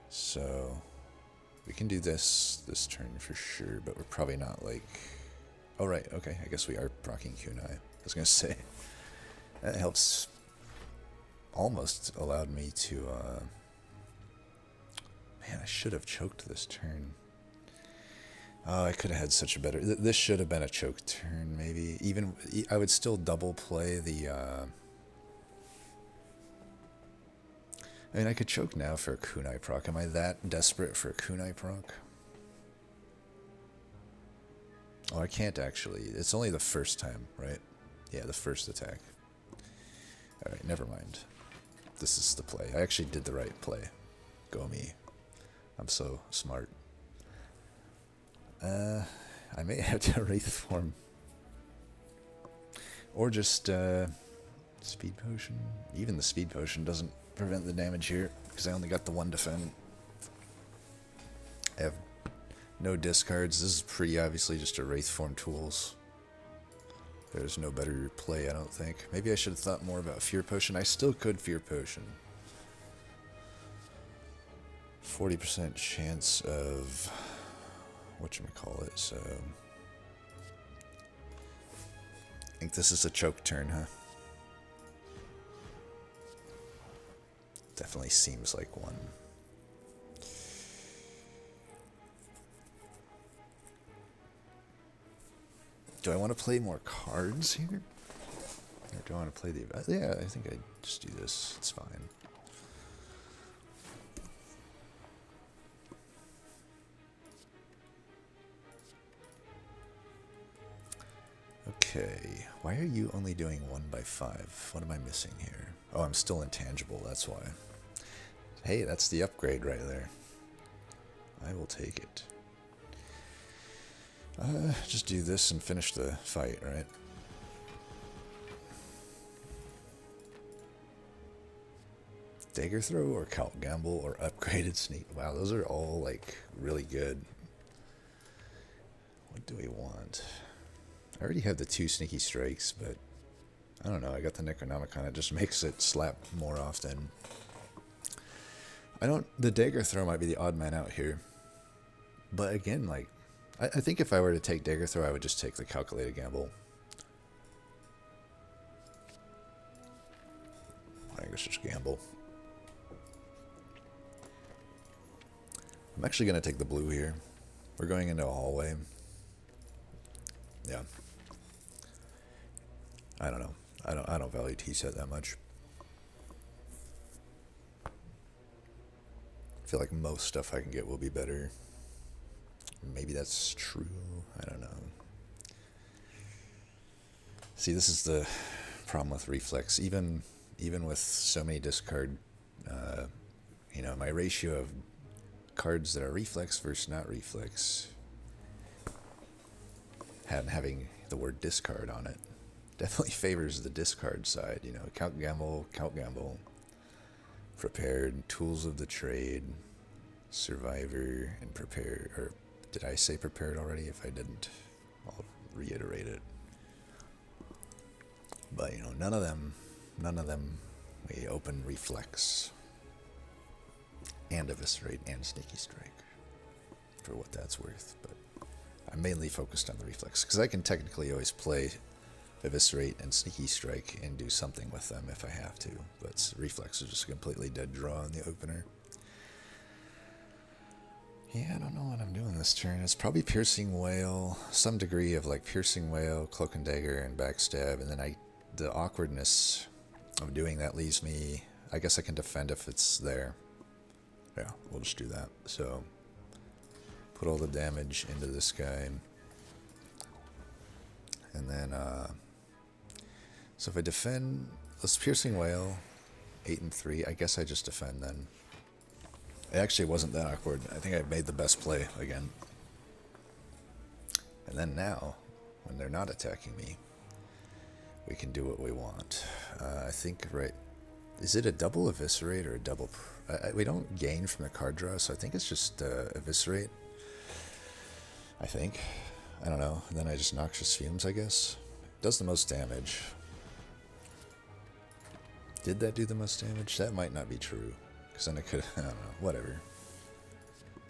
So we can do this turn for sure, but we're probably not like... Oh, right, okay, I guess we are proccing kunai. I was going to say, that helps. Almost allowed me to... Man, I should have choked this turn. Oh, I could have had such a better... This should have been a choke turn, maybe. Even, I would still double play the... I mean, I could choke now for a kunai proc. Am I that desperate for a kunai proc? Oh, I can't actually. It's only the first time, right? Yeah, the first attack. Alright, never mind. This is the play. I actually did the right play. Go me. I'm so smart. I may have to Wraith form. Or just, Speed Potion. Even the Speed Potion doesn't prevent the damage here, because I only got the 1 defend. I have no discards. This is pretty obviously just a Wraith form tools. There's no better play, I don't think. Maybe I should have thought more about Fear Potion. I still could Fear Potion. 40% chance of... whatchamacallit, so... I think this is a choke turn, huh? Definitely seems like one. Do I want to play more cards here? Or do I want to play the... Yeah, I think I'd just do this. It's fine. Okay. Why are you only doing 1 by 5? What am I missing here? Oh, I'm still intangible, that's why. Hey, that's the upgrade right there. I will take it. Just do this and finish the fight, right? Dagger throw or Count Gamble or upgraded sneak. Wow, those are all like really good. What do we want? I already have the 2 sneaky strikes, but I don't know. I got the Necronomicon. It just makes it slap more often. The dagger throw might be the odd man out here. But again, like, I think if I were to take dagger throw, I would just take the calculated gamble. I guess just gamble. I'm actually going to take the blue here. We're going into a hallway. Yeah. I don't know. I don't value T-set that much. I feel like most stuff I can get will be better. Maybe that's true. I don't know. See, this is the problem with reflex. Even with so many discard, you know, my ratio of cards that are reflex versus not reflex, having the word discard on it, definitely favors the discard side. You know, count gamble, prepared, tools of the trade, survivor, and prepared. Or did I say prepared already? If I didn't, I'll reiterate it. But you know, none of them we open reflex and eviscerate and sneaky strike for what that's worth. But I'm mainly focused on the reflex because I can technically always play eviscerate and sneaky strike and do something with them if I have to. But reflex is just a completely dead draw in the opener. Yeah, I don't know what I'm doing this turn. It's probably Piercing Wail, some degree of like Piercing Wail, Cloak and Dagger, and Backstab, and then the awkwardness of doing that leaves me, I guess I can defend if it's there. Yeah, we'll just do that. So, put all the damage into this guy. And then, so if I defend, let's Piercing Wail, 8 and 3, I guess I just defend then. It actually wasn't that awkward. I think I made the best play again. And then now, when they're not attacking me, we can do what we want. I think, right, is it a double eviscerate or a double... we don't gain from the card draw, so I think it's just eviscerate. I think. I don't know. And then I just Noxious Fumes, I guess. Does the most damage. Did that do the most damage? That might not be true. Because then it could... I don't know. Whatever.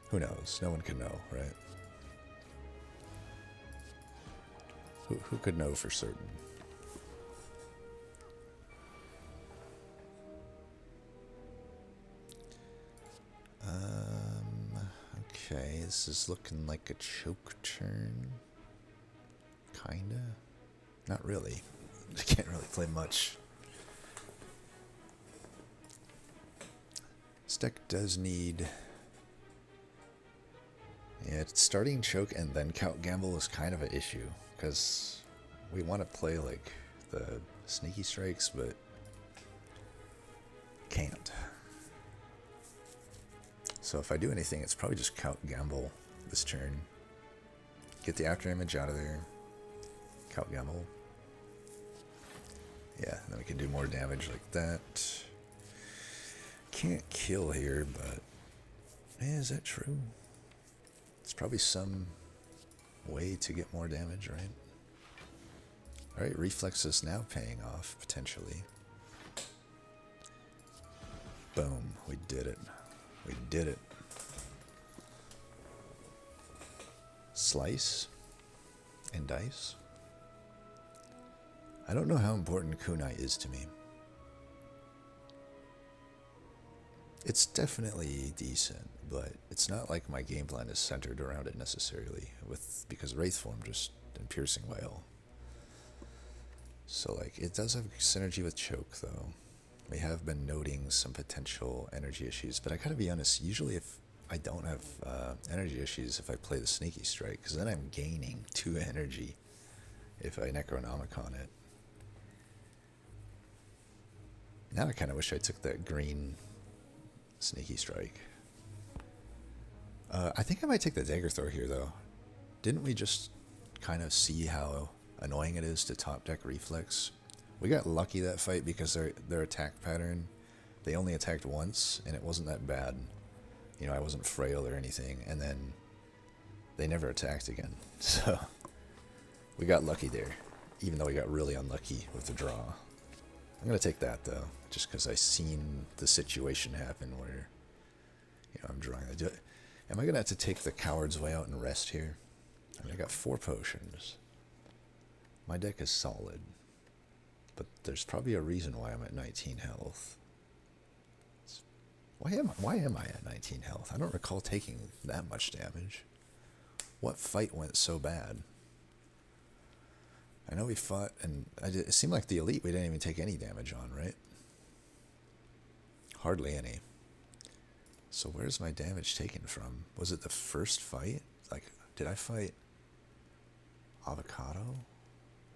Who knows? No one can know, right? Who could know for certain? Okay, this is looking like a choke turn. Kinda. Not really. I can't really play much. This deck does need... Yeah, starting choke and then count gamble is kind of an issue. Because we want to play like the sneaky strikes, but can't. So if I do anything, it's probably just count gamble this turn. Get the after image out of there. Count gamble. Yeah, then we can do more damage like that. Can't kill here, but... Yeah, is that true? It's probably some way to get more damage, right? Alright, reflex is now paying off, potentially. Boom, we did it. We did it. Slice and dice. I don't know how important kunai is to me. It's definitely decent, but it's not like my game plan is centered around it necessarily, because Wraithform just and Piercing Wail. So like it does have synergy with Choke though. We have been noting some potential energy issues, but I gotta be honest, usually if I don't have energy issues if I play the Sneaky Strike, because then I'm gaining 2 energy if I Necronomicon it. Now I kind of wish I took that green Sneaky strike. I think I might take the dagger throw here, though. Didn't we just kind of see how annoying it is to top deck reflex? We got lucky that fight because their attack pattern, they only attacked once, and it wasn't that bad. You know, I wasn't frail or anything, and then they never attacked again. So we got lucky there, even though we got really unlucky with the draw. I'm going to take that, though, just because I seen the situation happen where, you know, I'm drawing. Am I going to have to take the coward's way out and rest here? I mean, I got 4 potions. My deck is solid. But there's probably a reason why I'm at 19 health. Why am I at 19 health? I don't recall taking that much damage. What fight went so bad? I know we fought, and it seemed like the elite we didn't even take any damage on, right? Hardly any. So where's my damage taken from? Was it the first fight? Like, did I fight Avocado?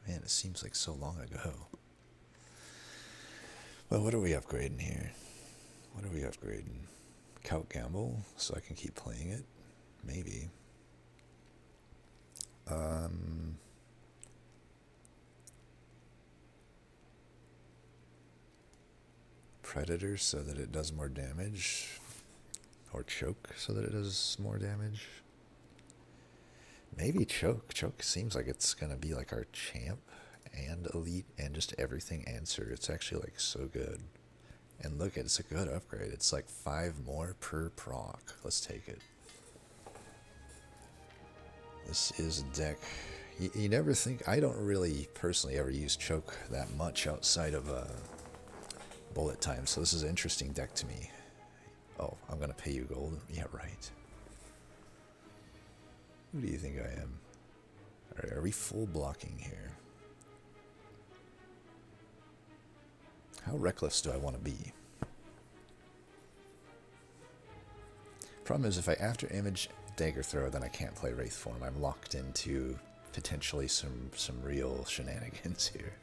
Man, it seems like so long ago. Well, what are we upgrading here? What are we upgrading? Count Gamble, so I can keep playing it? Maybe. Predator, so that it does more damage. Or Choke, so that it does more damage. Maybe Choke. Choke seems like it's going to be like our champ and elite and just everything answer. It's actually like so good. And look, it's a good upgrade. It's like 5 more per proc. Let's take it. This is a deck. You never think... I don't really personally ever use Choke that much outside of bullet time. So this is an interesting deck to me. Oh, I'm going to pay you gold? Yeah, right. Who do you think I am? Alright, are we full blocking here? How reckless do I want to be? Problem is, if I after image dagger throw, then I can't play Wraith Form. I'm locked into potentially some real shenanigans here.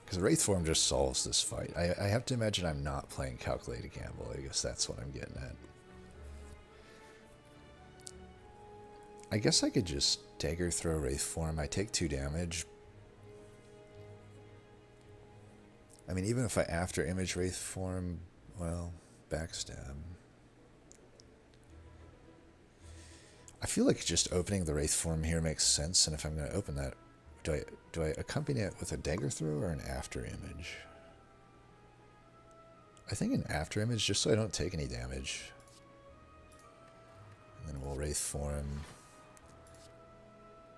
Because Wraith Form just solves this fight. I have to imagine I'm not playing Calculated Gamble. I guess that's what I'm getting at. I guess I could just dagger throw Wraith Form. I take 2 damage. I mean, even if I after image Wraith Form, well, backstab. I feel like just opening the Wraith Form here makes sense, and if I'm going to open that, do I accompany it with a dagger throw or an after image? I think an after image, just so I don't take any damage. And then we'll Wraith Form.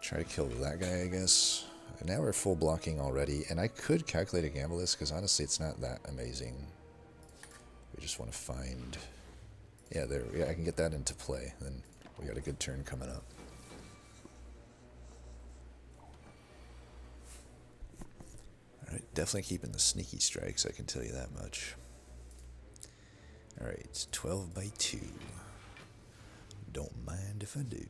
Try to kill that guy, I guess. And now we're full blocking already, and I could calculate a gamble this, because honestly it's not that amazing. We just want to find... Yeah, I can get that into play. Then we got a good turn coming up. Alright, definitely keeping the sneaky strikes, I can tell you that much. Alright, it's 12 by 2. Don't mind if I do.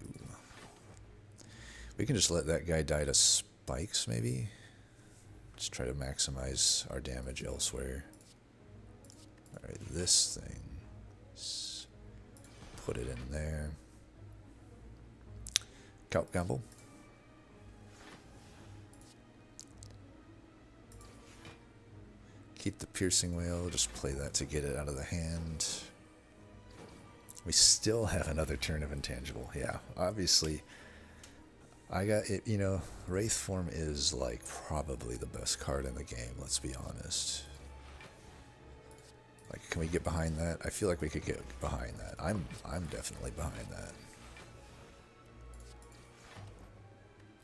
We can just let that guy die to spikes, maybe? Just try to maximize our damage elsewhere. Alright, this thing. Put it in there. Count Gamble. Keep the Piercing Whale, just play that to get it out of the hand. We still have another turn of Intangible. Yeah, obviously, I got it, you know, Wraith Form is like probably the best card in the game, let's be honest. Like, can we get behind that? I feel like we could get behind that. I'm definitely behind that.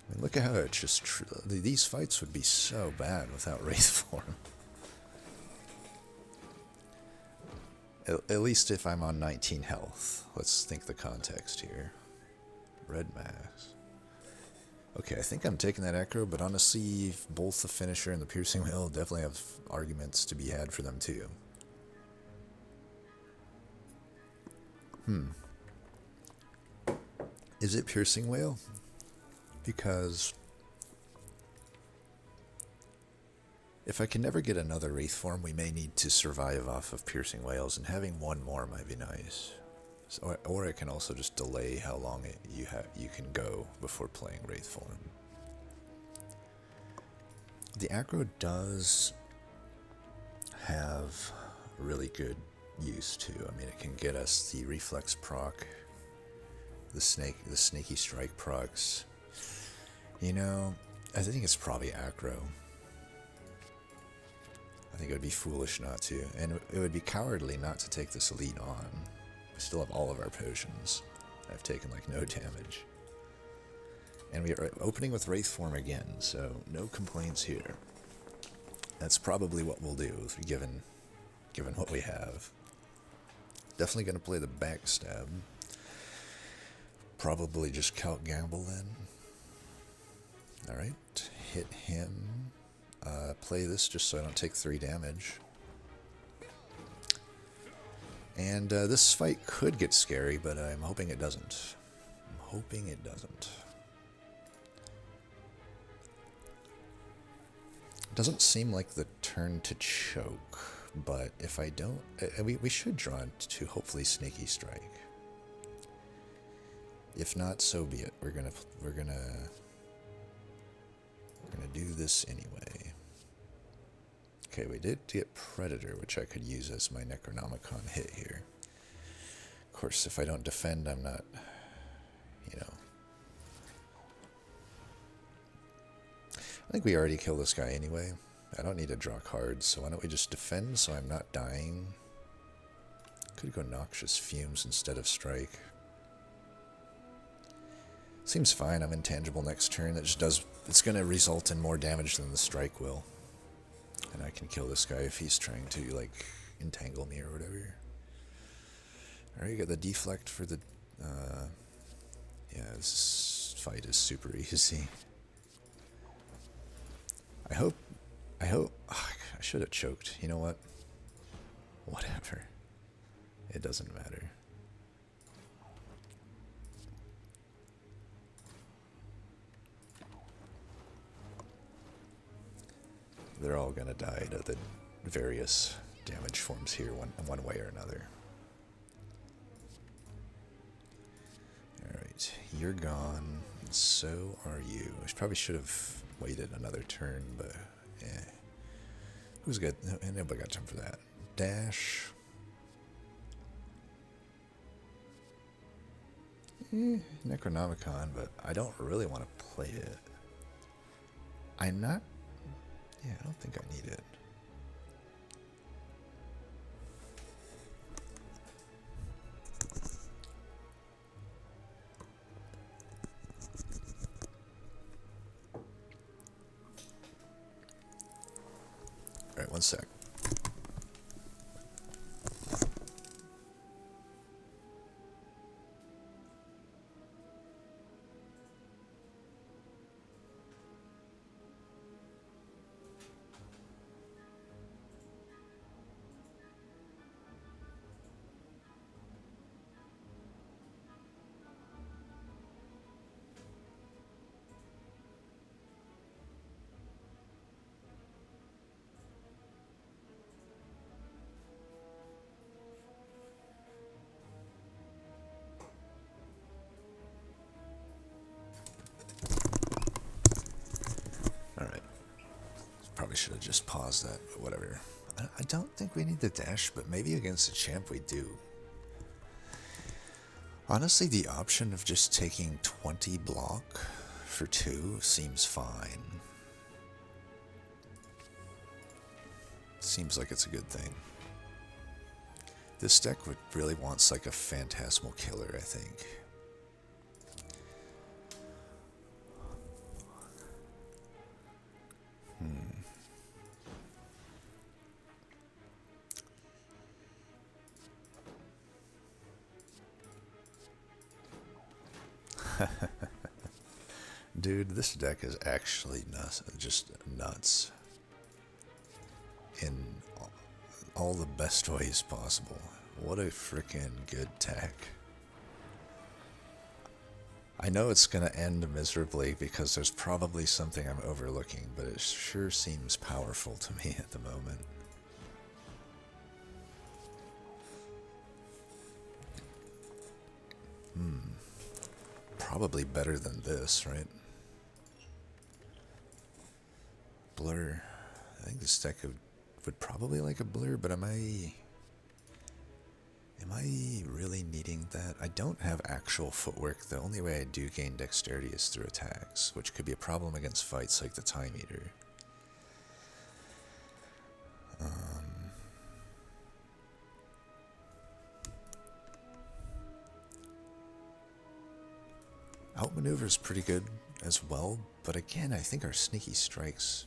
I mean, look at how it's just... These fights would be so bad without Wraith Form. At least if I'm on 19 health. Let's think the context here. Red Max. Okay, I think I'm taking that Acro, but honestly, both the Finisher and the Piercing Whale definitely have arguments to be had for them too. Is it Piercing Whale? Because If I can never get another Wraith form, we may need to survive off of Piercing Wails, and having one more might be nice. So, or it can also just delay how long you can go before playing Wraith form. The aggro does have really good use too. I mean, it can get us the reflex proc, the sneaky strike procs. You know, I think it's probably aggro. I think it would be foolish not to, and it would be cowardly not to take this elite on. We still have all of our potions. I've taken like no damage. And we are opening with Wraith form again, so no complaints here. That's probably what we'll do, given what we have. Definitely going to play the backstab. Probably just Calc Gamble then. Alright, hit him. Play this just so I don't take 3 damage. And this fight could get scary, but I'm hoping it doesn't. I'm hoping it doesn't. Doesn't seem like the turn to choke, but if I don't, we should draw to hopefully sneaky strike. If not, so be it. We're gonna do this anyway. Okay, we did get Predator, which I could use as my Necronomicon hit here. Of course, if I don't defend, I'm not, you know. I think we already killed this guy anyway. I don't need to draw cards, so why don't we just defend so I'm not dying? Could go Noxious Fumes instead of Strike. Seems fine. I'm intangible next turn. That just does. It's going to result in more damage than the Strike will. And I can kill this guy if he's trying to, like, entangle me or whatever. Alright, you got the deflect for the... yeah, this fight is super easy. I hope... ugh, I should have choked. You know what? Whatever. It doesn't matter. They're all gonna die to the various damage forms here one way or another. Alright, you're gone, and so are you. I probably should have waited another turn, but eh. Who's got... nobody got time for that. Dash. Necronomicon, but I don't really want to play it. I'm not... yeah, I don't think I need it. Alright, one sec. Probably should have just paused that, but whatever. I don't think we need the dash, but maybe against the champ we do. Honestly, the option of just taking 20 block for 2 seems fine. Seems like it's a good thing. This deck really wants like a Phantasmal Killer, I think. Dude, this deck is actually nuts, just nuts. In all the best ways possible. What a freaking good deck. I know it's going to end miserably because there's probably something I'm overlooking, but it sure seems powerful to me at the moment. Probably better than this, right? Blur. I think this deck would probably like a blur, but am I really needing that? I don't have actual footwork. The only way I do gain dexterity is through attacks, which could be a problem against fights like the Time Eater. Outmaneuver is pretty good as well, but again, I think our sneaky strikes...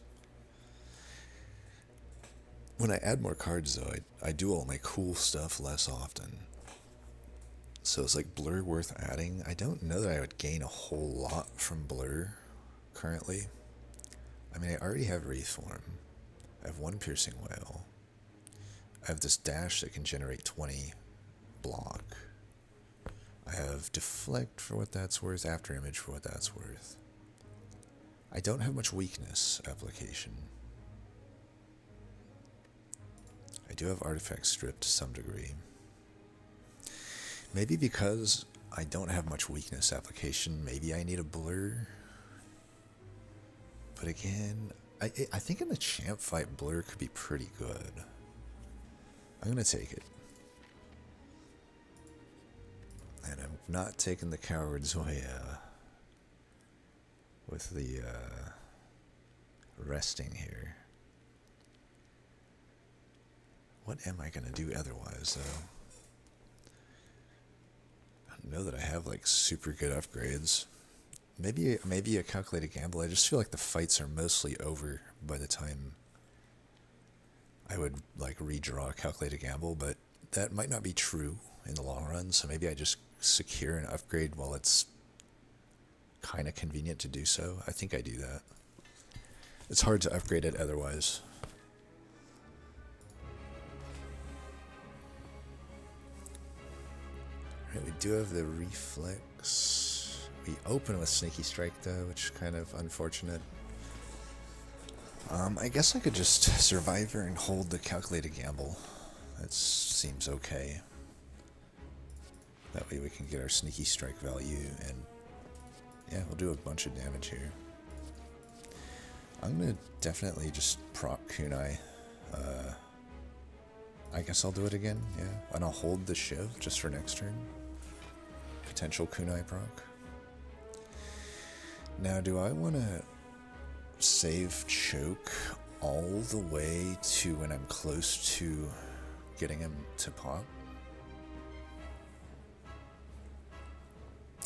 When I add more cards, though, I do all my cool stuff less often. So it's like Blur worth adding. I don't know that I would gain a whole lot from Blur currently. I mean, I already have Reform. I have one Piercing Wail. I have this dash that can generate 20 block. I have Deflect for what that's worth, After Image for what that's worth. I don't have much weakness application. I do have Artifact Strip to some degree. Maybe because I don't have much weakness application, maybe I need a Blur. But again, I think in the champ fight, Blur could be pretty good. I'm going to take it. And I'm not taking the coward's way with the resting here. What am I going to do otherwise, though? I don't know that I have, like, super good upgrades. Maybe a calculated gamble. I just feel like the fights are mostly over by the time I would, like, redraw a calculated gamble, but that might not be true in the long run, so maybe I just secure an upgrade while it's kind of convenient to do so. I think I do that. It's hard to upgrade it otherwise. Alright, we do have the Reflex. We open with Sneaky Strike though, which is kind of unfortunate. I guess I could just Survivor and hold the calculated gamble. That seems okay. That way we can get our Sneaky Strike value, and yeah, we'll do a bunch of damage here. I'm gonna definitely just proc Kunai. I guess I'll do it again, yeah. And I'll hold the Shiv just for next turn. Potential Kunai proc. Now, do I want to save Choke all the way to when I'm close to getting him to pop?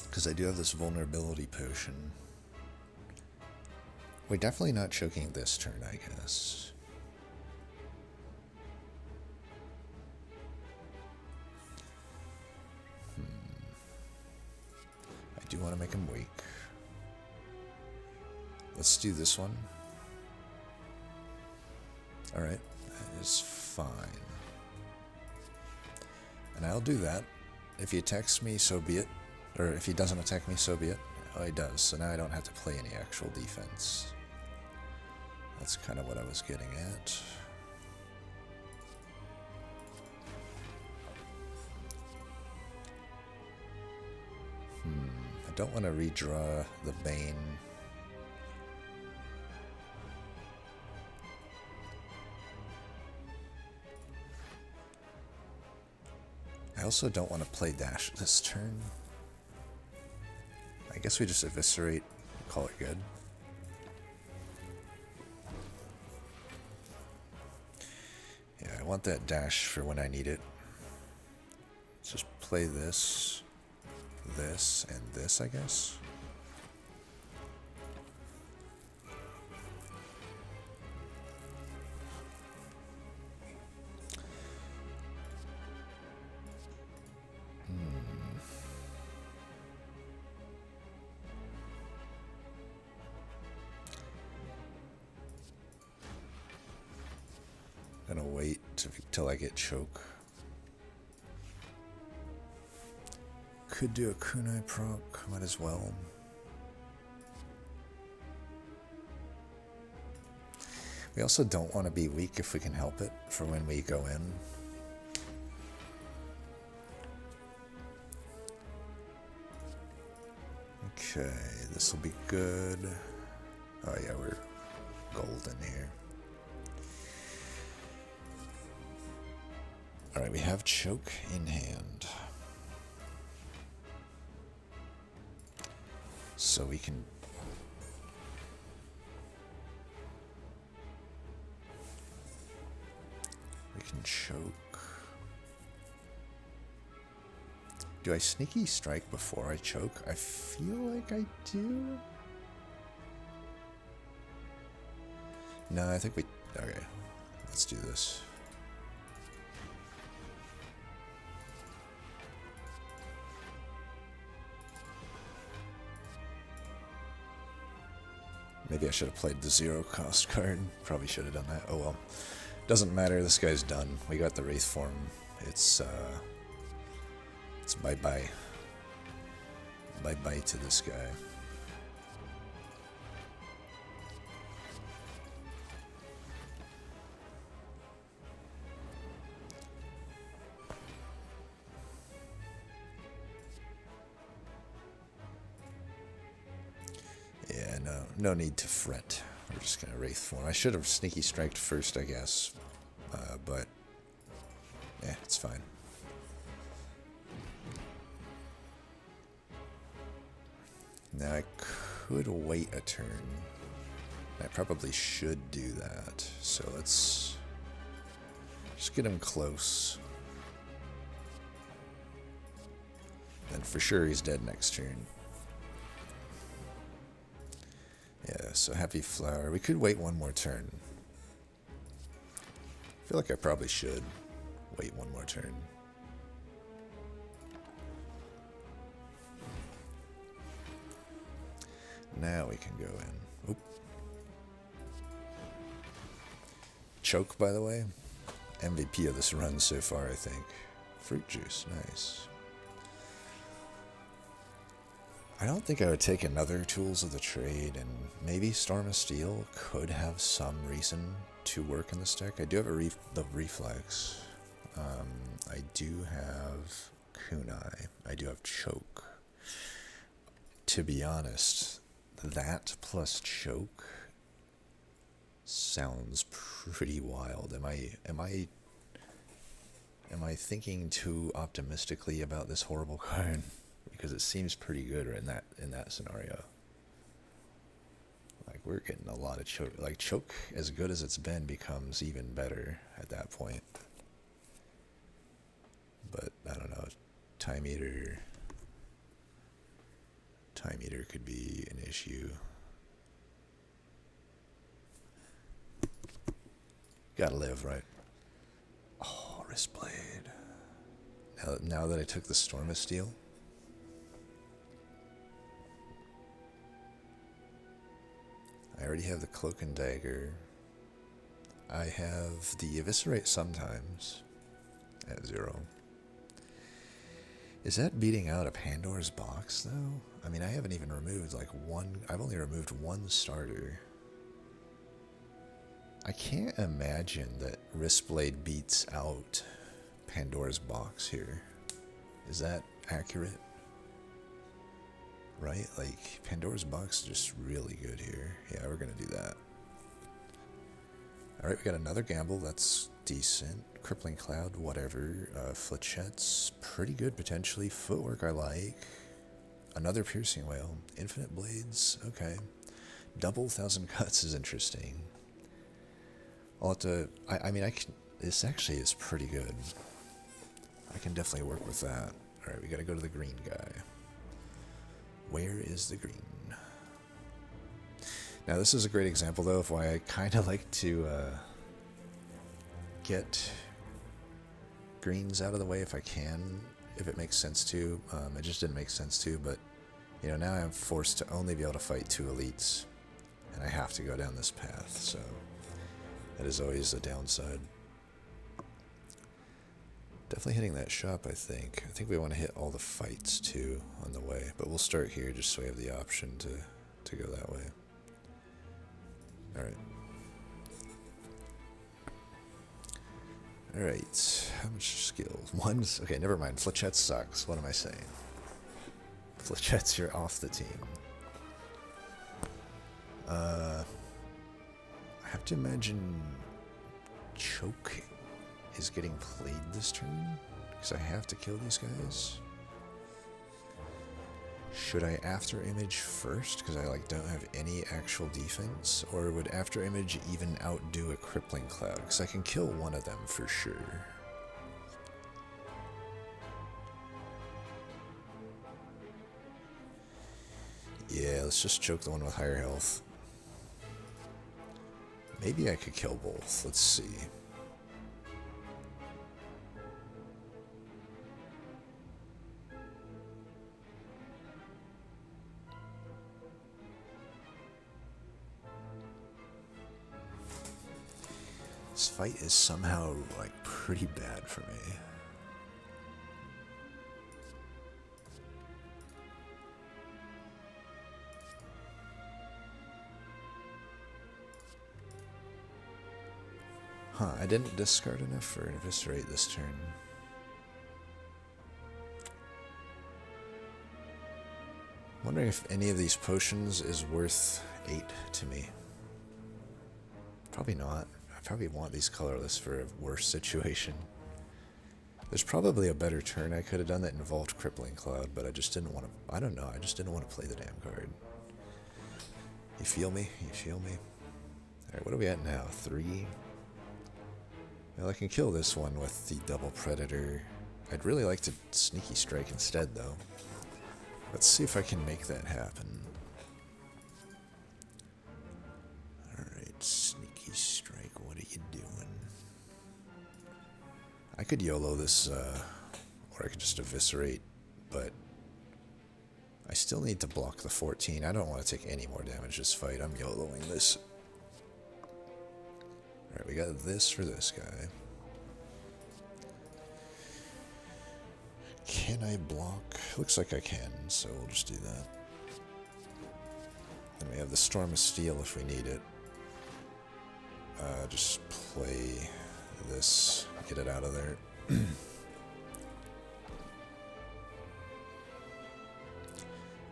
Because I do have this vulnerability potion. We're definitely not choking this turn, I guess. I do want to make him wake. Let's do this one. Alright, that is fine. And I'll do that. If he attacks me, so be it. Or if he doesn't attack me, so be it. Oh, he does, so now I don't have to play any actual defense. That's kind of what I was getting at. I don't want to redraw the Bane. I also don't want to play Dash this turn. I guess we just Eviscerate and call it good. Yeah, I want that Dash for when I need it. Let's just play this, this, and this, I guess. Gonna wait till I get Choke. could do a kunai proc, might as well. We also don't want to be weak if we can help it for when we go in. Okay, this will be good. Oh yeah, we're golden here. Alright, we have choke in hand. So we can... we can choke. Do I sneaky strike before I choke? I feel like I do. No, I think we... okay, let's do this. Maybe I should have played the 0 cost card. Probably should have done that. Oh well. Doesn't matter, this guy's done. We got the Wraith form. It's bye-bye. Bye-bye to this guy. Yeah, no need to fret. We're just gonna Wraith form. I should have sneaky striked first, I guess. But yeah, it's fine. Now I could wait a turn. I probably should do that. So let's just get him close. Then for sure he's dead next turn. Yeah, so Happy Flower. We could wait one more turn. I feel like I probably should wait one more turn. Now we can go in. Oop. Choke, by the way. MVP of this run so far, I think. Fruit juice, nice. I don't think I would take another Tools of the Trade, and maybe Storm of Steel could have some reason to work in this deck. I do have the Reflex. I do have Kunai. I do have Choke. To be honest, that plus Choke sounds pretty wild. Am I thinking too optimistically about this horrible card? Because it seems pretty good in that scenario. Like, we're getting a lot of choke. Like, choke, as good as it's been, becomes even better at that point. But I don't know. Time Eater could be an issue. Gotta live, right? Oh, Wristblade. Now that I took the Storm of Steel. I already have the Cloak and Dagger. I have the Eviscerate sometimes at 0. Is that beating out a Pandora's Box, though? I mean, I haven't even removed, like, one... I've only removed one starter. I can't imagine that Wristblade beats out Pandora's Box here. Is that accurate? Right? Like, Pandora's Box is just really good here. Yeah, we're gonna do that. Alright, we got another gamble. That's decent. Crippling Cloud, whatever. Fletchettes, pretty good potentially. Footwork I like. Another Piercing Whale. Infinite Blades, okay. Double Thousand Cuts is interesting. I'll have to... I mean, I can... This actually is pretty good. I can definitely work with that. Alright, we gotta go to the green guy. Where is the green? Now, this is a great example, though, of why I kind of like to get greens out of the way if I can, if it makes sense to. It just didn't make sense to, but, you know, now I'm forced to only be able to fight 2 elites, and I have to go down this path, so that is always a downside. Definitely hitting that shop, I think. I think we want to hit all the fights, too, on the way. But we'll start here just so we have the option to go that way. Alright. Alright. How much skill? One's... Okay, never mind. Flechette sucks. What am I saying? Flechette's, you're off the team. I have to imagine... Choke is getting played this turn, because I have to kill these guys. Should I after image first, because I don't have any actual defense, or would after image even outdo a crippling cloud, because I can kill one of them for sure. Yeah, let's just choke the one with higher health. Maybe I could kill both. Let's see. This fight is somehow, pretty bad for me. Huh, I didn't discard enough for Eviscerate this turn. Wondering if any of these potions is worth 8 to me. Probably not. I probably want these colorless for a worse situation. There's probably a better turn I could have done that involved Crippling Cloud, but I just didn't want to... I don't know, I just didn't want to play the damn card. You feel me? You feel me? Alright, what are we at now? 3? Well, I can kill this one with the double Predator. I'd really like to Sneaky Strike instead, though. Let's see if I can make that happen. Alright, Sneaky Strike, what are you doing? I could YOLO this, or I could just Eviscerate, but I still need to block the 14. I don't want to take any more damage this fight. I'm YOLOing this. Alright, we got this for this guy. Can I block? Looks like I can, so we'll just do that. Then we have the Storm of Steel if we need it. Just play this, get it out of there.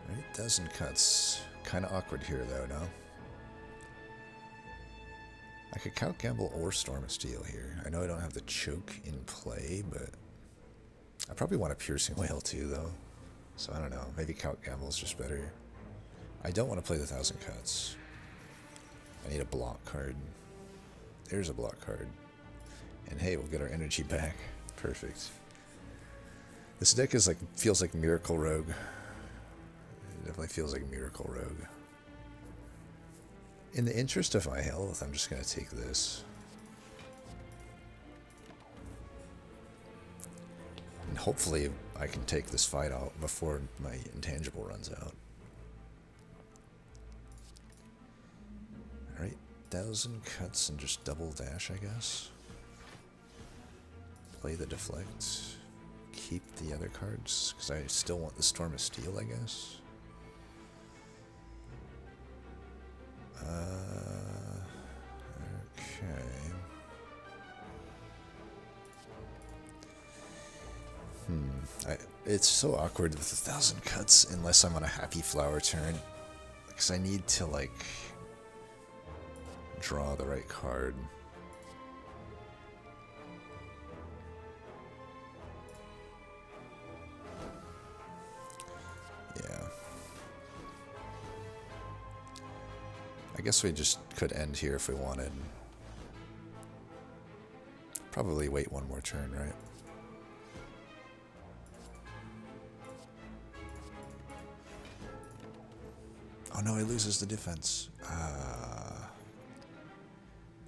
Alright, 1,000 cuts. Kind of awkward here though, no? I could Count Gamble or Storm of Steel here. I know I don't have the choke in play, but I probably want a Piercing Wail too, though. So I don't know. Maybe Count Gamble's just better. I don't want to play the 1,000 cuts. I need a block card. There's a block card. And hey, we'll get our energy back. Perfect. This deck is feels like Miracle Rogue. It definitely feels like Miracle Rogue. In the interest of my health, I'm just going to take this. And hopefully I can take this fight out before my intangible runs out. Alright, 1,000 cuts and just double dash, I guess. Play the deflect. Keep the other cards, because I still want the Storm of Steel, I guess. Okay. It's so awkward with 1,000 cuts unless I'm on a Happy Flower turn, because I need to draw the right card. Yeah. I guess we just could end here if we wanted. Probably wait one more turn, right? Oh no, he loses the defense.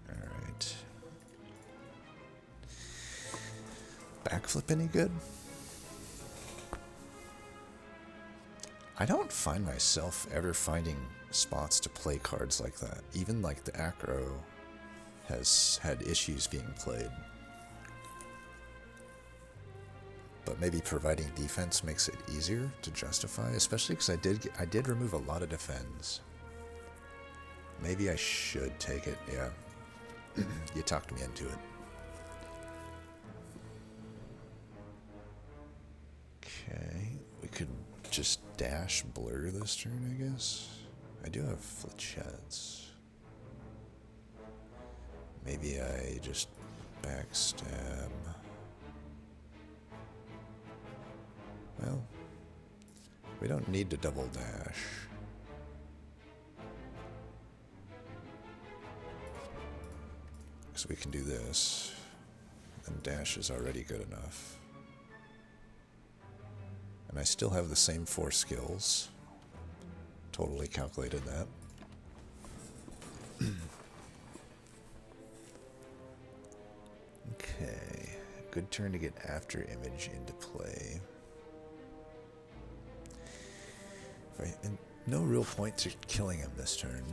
Alright. Backflip any good? I don't find myself ever finding spots to play cards like that. Even the Acro has had issues being played. but maybe providing defense makes it easier to justify, especially because I did remove a lot of defense. Maybe I should take it, yeah. You talked me into it. Okay, we could just dash blur this turn, I guess. I do have flechettes. Maybe I just backstab. Well, we don't need to double dash. So we can do this, and dash is already good enough. And I still have the same 4 skills. Totally calculated that. Okay, good turn to get after image into play. Right, and no real point to killing him this turn.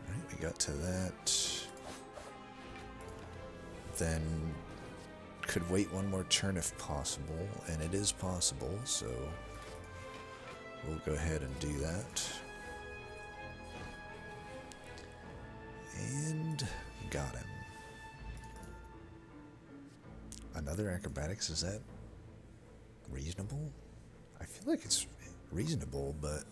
Alright, we got to that. Then could wait one more turn if possible, and it is possible, so we'll go ahead and do that. And got him. Another acrobatics, is that reasonable? I feel like it's reasonable, but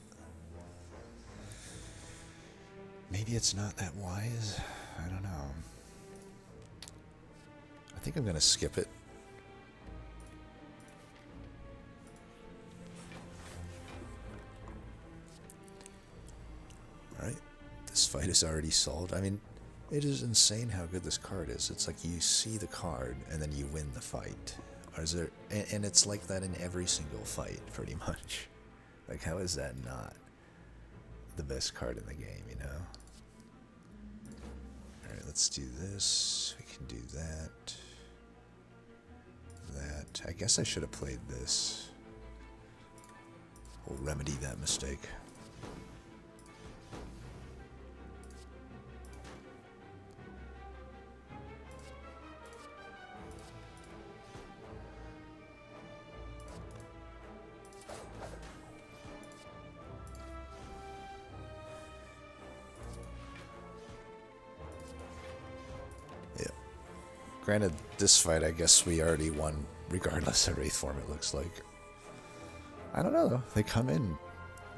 maybe it's not that wise. I don't know. I think I'm going to skip it. Alright, this fight is already solved. I mean, it is insane how good this card is. It's like you see the card and then you win the fight. Or is there, and it's like that in every single fight, pretty much. Like, how is that not the best card in the game, you know? Alright, let's do this. We can do that. That. I guess I should have played this. We'll remedy that mistake. Granted, this fight, I guess we already won, regardless of Wraith form, it looks like. I don't know, though. They come in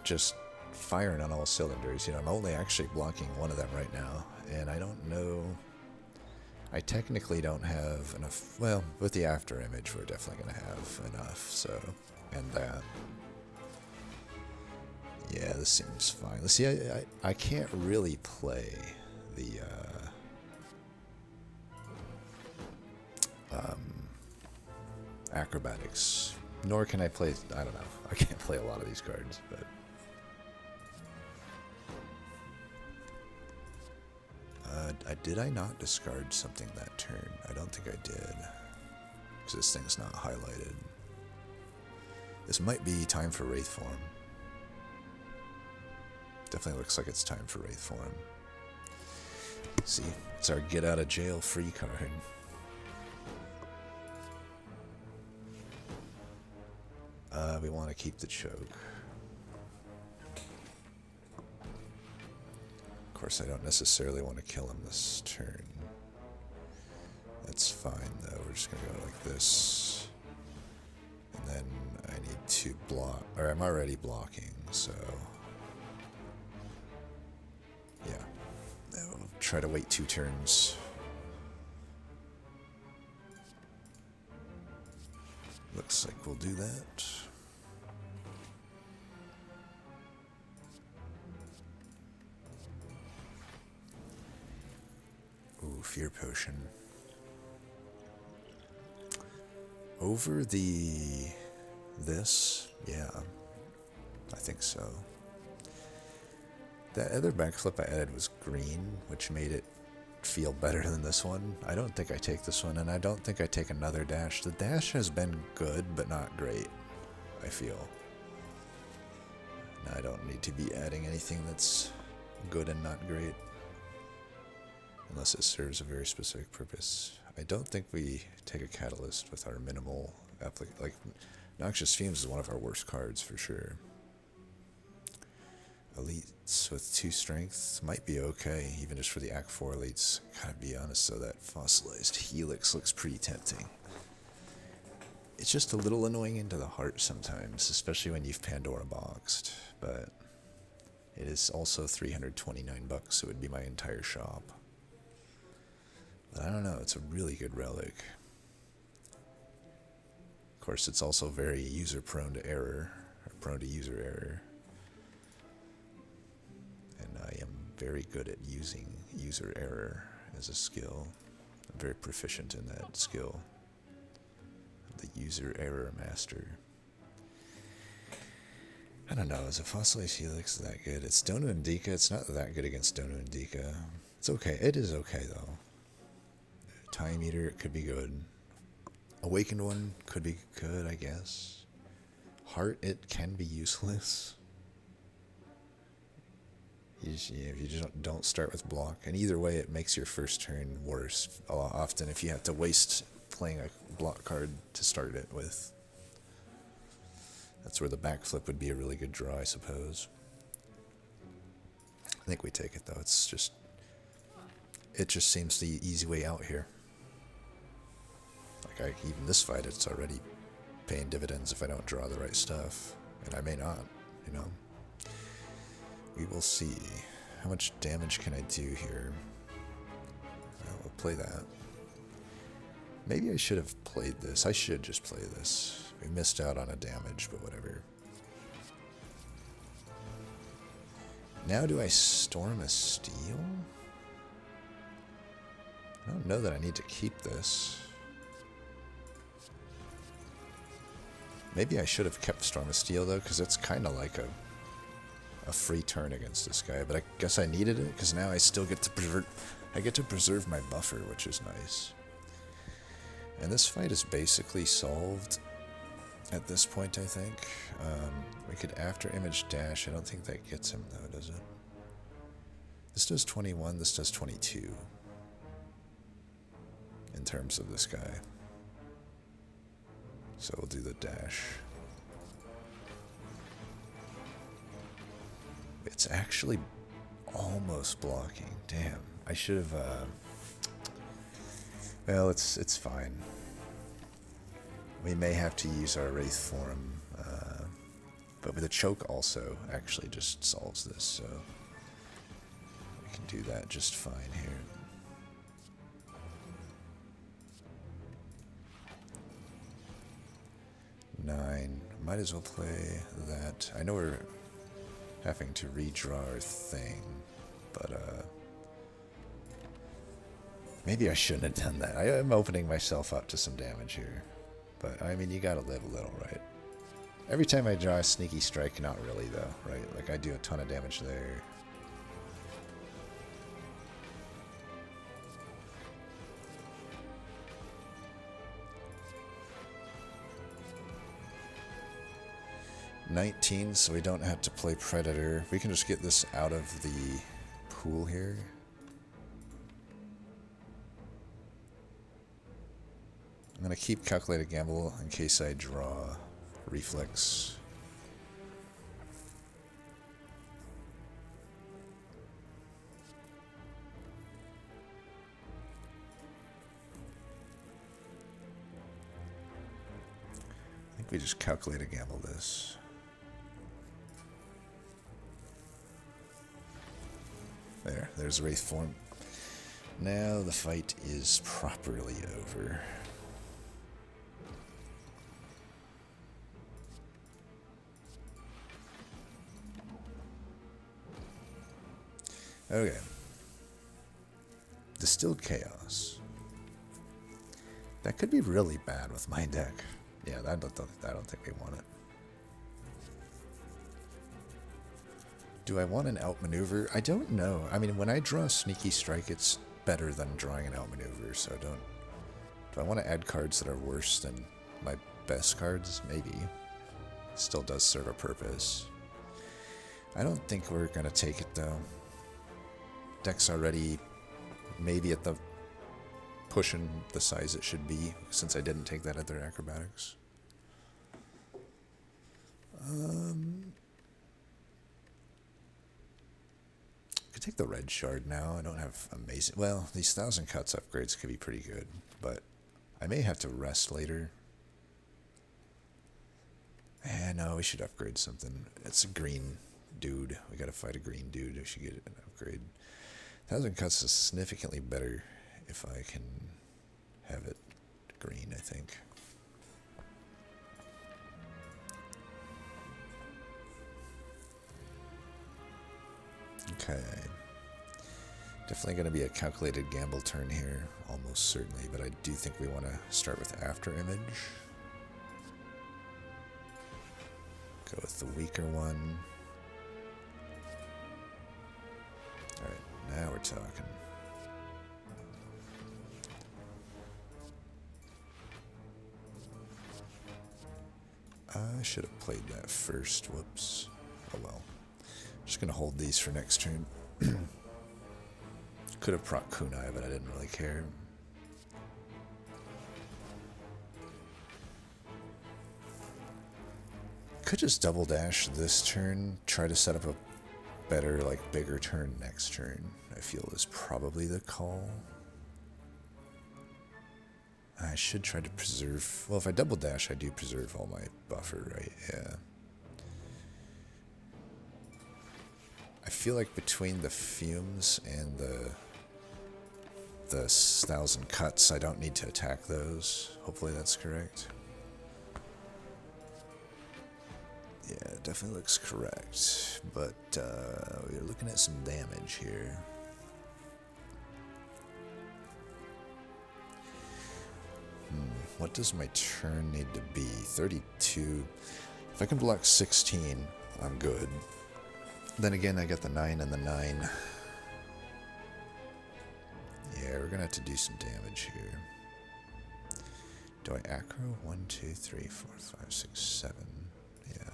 just firing on all cylinders. You know, I'm only actually blocking one of them right now, and I don't know... I technically don't have enough... Well, with the after image, we're definitely going to have enough, so... And that... Yeah, this seems fine. Let's see, I can't really play the... acrobatics, nor can I play, I don't know, I can't play a lot of these cards, but did I not discard something that turn? I don't think I did, because this thing's not highlighted. This might be time for Wraith form. Definitely looks like it's time for Wraith form. See, it's our get out of jail free card. We want to keep the choke. Of course, I don't necessarily want to kill him this turn. That's fine, though. We're just going to go like this. And then I need to block, or I'm already blocking, so... Yeah. We'll try to wait 2 turns. Looks like we'll do that. Ooh, Fear Potion. Over this? Yeah, I think so. That other backflip I added was green, which made it feel better than this one. I don't think I take this one, and I don't think I take another dash. The dash has been good, but not great, I feel. And I don't need to be adding anything that's good and not great. Unless it serves a very specific purpose. I don't think we take a Catalyst with our minimal like Noxious Fumes is one of our worst cards for sure. Elites with 2 strength might be okay, even just for the Act 4 elites. Gotta be honest though, that Fossilized Helix looks pretty tempting. It's just a little annoying into the heart sometimes, especially when you've Pandora boxed, but it is also 329 bucks, so it would be my entire shop. But I don't know, it's a really good relic. Of course, it's also very user prone to error, or prone to user error. And I am very good at using user error as a skill. I'm very proficient in that skill. The user error master. I don't know, is a Fossilized Helix that good? It's Dono Indica, it's not that good against Dono Indica. It's okay, it is okay though. Time Eater, it could be good. Awakened one could be good, I guess. Heart, it can be useless. If you just don't start with block. And either way, it makes your first turn worse. Often if you have to waste playing a block card to start it with. That's where the backflip would be a really good draw, I suppose. I think we take it though. It just seems the easy way out here. Like even this fight, it's already paying dividends if I don't draw the right stuff, and I may not. You know. We will see. How much damage can I do here? We'll play that. Maybe I should have played this. I should just play this. We missed out on a damage, but whatever. Now do I Storm a Steel? I don't know that I need to keep this. Maybe I should have kept Storm of Steel though, because it's kind of like a free turn against this guy. But I guess I needed it because now I still get to preserve my buffer, which is nice. And this fight is basically solved at this point, I think. We could after image dash. I don't think that gets him though, does it? This does 21. This does 22. In terms of this guy. So we'll do the dash. It's actually almost blocking. Damn. I should have, well, it's fine. We may have to use our Wraith form, but with a choke also actually just solves this, so we can do that just fine here. Might as well play that. I know we're having to redraw our thing, but maybe I shouldn't have done that. I am opening myself up to some damage here, but I mean, you gotta live a little, right? Every time I draw a Sneaky Strike, not really though, right? Like I do a ton of damage there. $19, so we don't have to play Predator. We can just get this out of the pool here. I'm going to keep Calculated Gamble in case I draw Reflex. I think we just Calculated Gamble this. There's Wraith form. Now the fight is properly over. Okay. Distilled Chaos. That could be really bad with my deck. Yeah, I don't think we want it. Do I want an outmaneuver? I don't know. I mean, when I draw a Sneaky Strike, it's better than drawing an outmaneuver, so do I want to add cards that are worse than my best cards? Maybe. Still does serve a purpose. I don't think we're going to take it, though. Deck's already maybe at the pushing the size it should be, since I didn't take that other acrobatics. I could take the red shard now. I don't have amazing... Well, these 1,000 cuts upgrades could be pretty good, but I may have to rest later. No, we should upgrade something. It's a green dude. We gotta fight a green dude. We should get an upgrade. 1,000 cuts is significantly better if I can have it green, I think. Okay. Definitely going to be a calculated gamble turn here, almost certainly, but I do think we want to start with after image. Go with the weaker one. Alright, now we're talking. I should have played that first. Whoops. Oh well. Just going to hold these for next turn. Could have proc kunai, but I didn't really care. Could just double dash this turn, try to set up a better, like, bigger turn next turn, I feel is probably the call. I should try to preserve... Well, if I double dash, I do preserve all my buffer, right? Yeah. I feel like between the fumes and the 1,000 cuts, I don't need to attack those. Hopefully that's correct. Yeah, it definitely looks correct. But we're looking at some damage here. What does my turn need to be? 32. If I can block 16, I'm good. Then again, I got the 9 and the 9. Yeah, we're gonna have to do some damage here. Do I acro? 1, 2, 3, 4, 5, 6, 7. Yeah.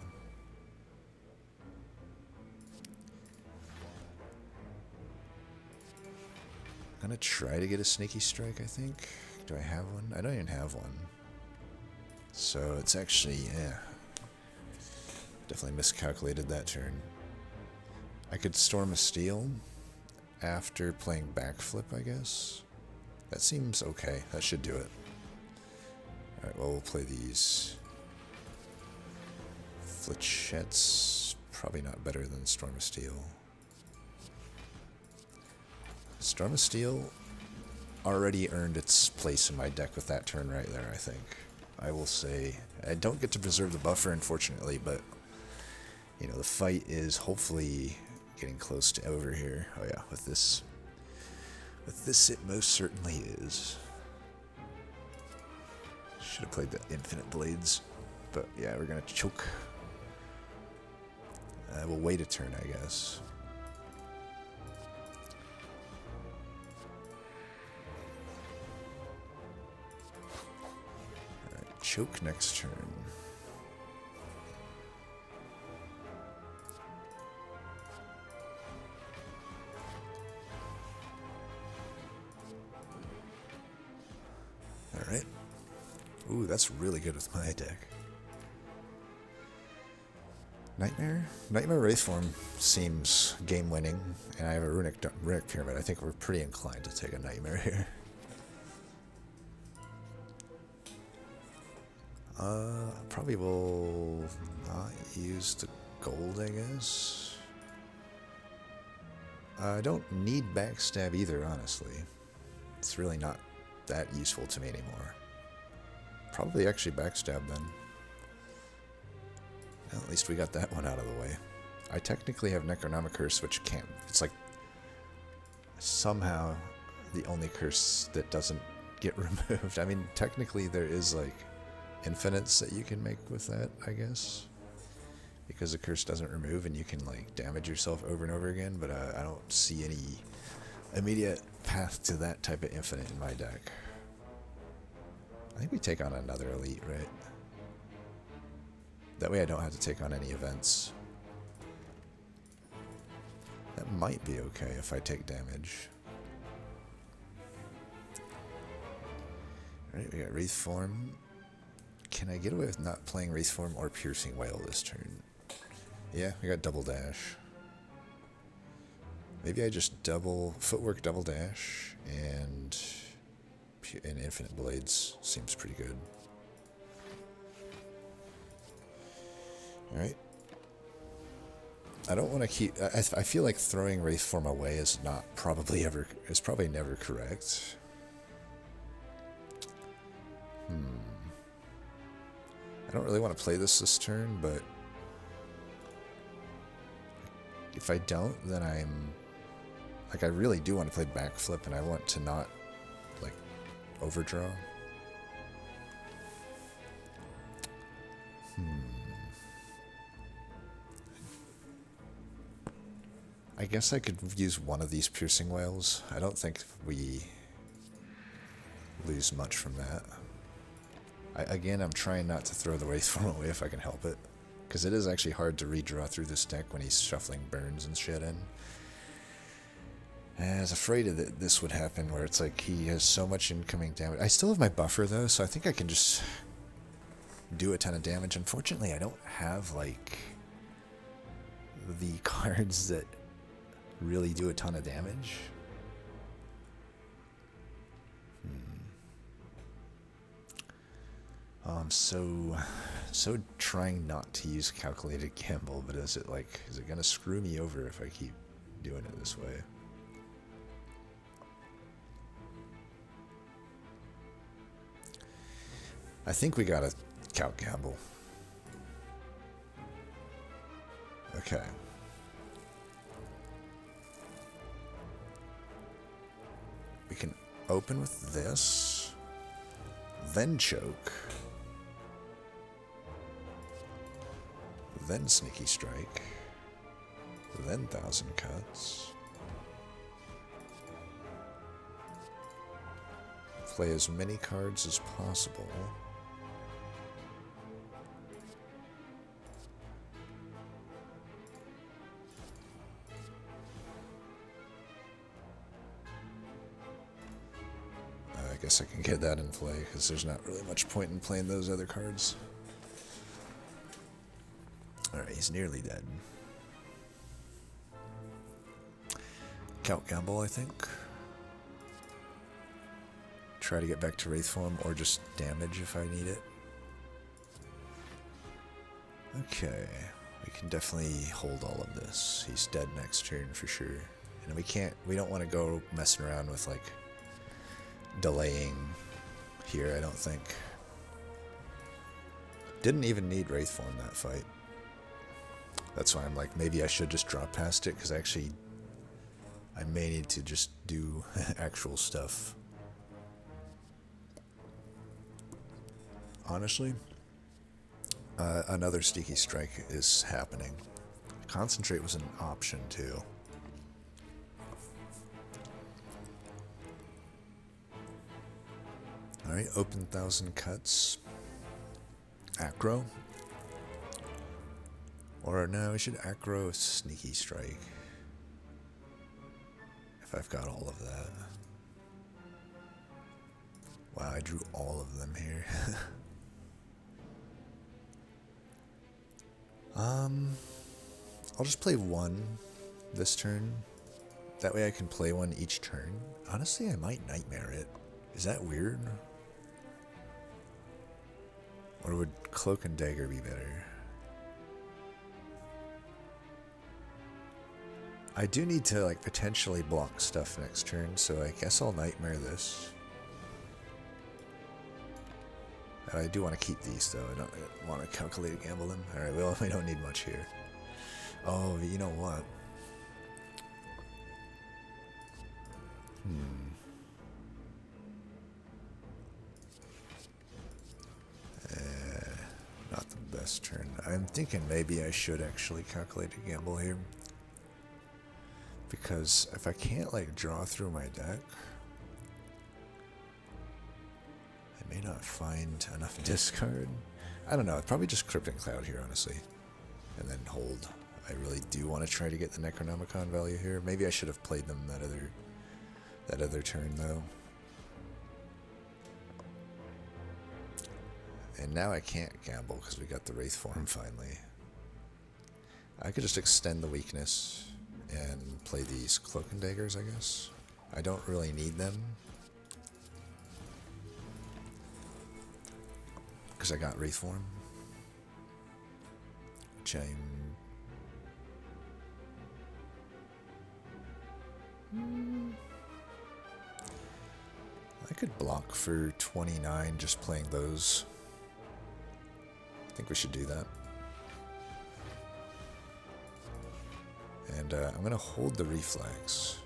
I'm gonna try to get a sneaky strike, I think. Do I have one? I don't even have one. So it's actually, yeah. Definitely miscalculated that turn. I could Storm a Steel after playing Backflip, I guess. That seems okay. That should do it. Alright, well, we'll play these. Flechettes, probably not better than Storm of Steel. Storm of Steel already earned its place in my deck with that turn right there, I think. I will say, I don't get to preserve the buffer, unfortunately, but, you know, the fight is hopefully getting close to over here. Oh yeah, with this it most certainly is. Should have played the Infinite Blades, but yeah, we're gonna choke. We'll wait a turn, I guess. Alright, choke next turn. Alright. Ooh, that's really good with my deck. Nightmare? Nightmare Wraithform seems game-winning, and I have a Runic Pyramid. I think we're pretty inclined to take a Nightmare here. Probably will not use the gold, I guess. I don't need Backstab either, honestly. It's really not that useful to me anymore. Probably actually Backstab then. Well, at least we got that one out of the way. I technically have Necronomic Curse, which can't... It's like somehow the only curse that doesn't get removed. I mean, technically there is like infinites that you can make with that, I guess. Because the curse doesn't remove and you can like damage yourself over and over again, but I don't see any immediate path to that type of infinite in my deck. I think we take on another elite, right? That way I don't have to take on any events. That might be okay if I take damage. Alright, we got Wraith Form. Can I get away with not playing Wraith Form or Piercing Wail this turn? Yeah, we got double dash. Maybe I just double footwork, double dash, and infinite blades seems pretty good. All right. I don't want to keep. I feel like throwing Wraith Form away is probably never correct. I don't really want to play this turn, but if I don't, then I'm like I really do want to play backflip, and I want to not like overdraw. I guess I could use one of these Piercing Wails. I don't think we lose much from that. Again, I'm trying not to throw the Wraith Form away if I can help it, because it is actually hard to redraw through this deck when he's shuffling burns and shit in. And I was afraid that this would happen, where it's like he has so much incoming damage. I still have my buffer though, so I think I can just do a ton of damage. Unfortunately, I don't have like the cards that really do a ton of damage. So trying not to use calculated gamble, but is it gonna screw me over if I keep doing it this way? I think we gotta calc gamble. Okay. We can open with this, then choke, then Sneaky Strike, then 1,000 Cuts. Play as many cards as possible. I guess I can get that in play, because there's not really much point in playing those other cards. Alright, he's nearly dead. Count Gamble, I think. Try to get back to Wraith Form, or just damage if I need it. Okay, we can definitely hold all of this. He's dead next turn for sure. And we don't want to go messing around with like delaying here, I don't think. Didn't even need Wraith Form that fight. That's why I'm like, maybe I should just drop past it, because I may need to just do actual stuff. Honestly, another Sneaky Strike is happening. Concentrate was an option too. Alright, open 1,000 Cuts. Acro. Or no, we should Acro Sneaky Strike. If I've got all of that. Wow, I drew all of them here. I'll just play one this turn. That way I can play one each turn. Honestly, I might Nightmare it. Is that weird? Or would Cloak and Dagger be better? I do need to like potentially block stuff next turn, so I guess I'll Nightmare this. And I do want to keep these though. I don't want to calculate and gamble them. Alright, well, we don't need much here. Oh, you know what? Not the best turn. I'm thinking maybe I should actually calculate a gamble here. Because if I can't like draw through my deck, I may not find enough discard. I don't know, I'd probably just Cryptic Cloud here, honestly. And then hold. I really do want to try to get the Necronomicon value here. Maybe I should have played them that other turn though. And now I can't gamble because we got the Wraith form finally. I could just extend the weakness and play these Cloak and Daggers, I guess. I don't really need them, because I got Wraith form, which I could block for 29 just playing those. I think we should do that. And I'm going to hold the Reflex.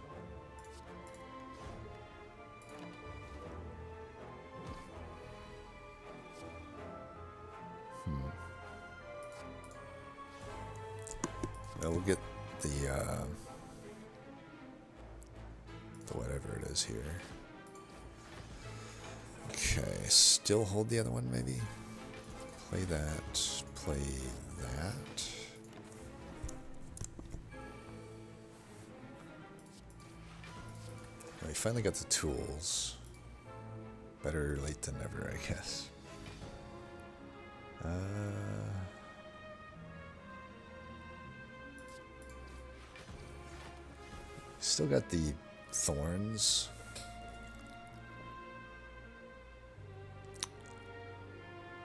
Well, we'll get the whatever it is here. Okay, still hold the other one maybe? Play that, play that. We finally got the tools. Better late than never, I guess. Still got the thorns.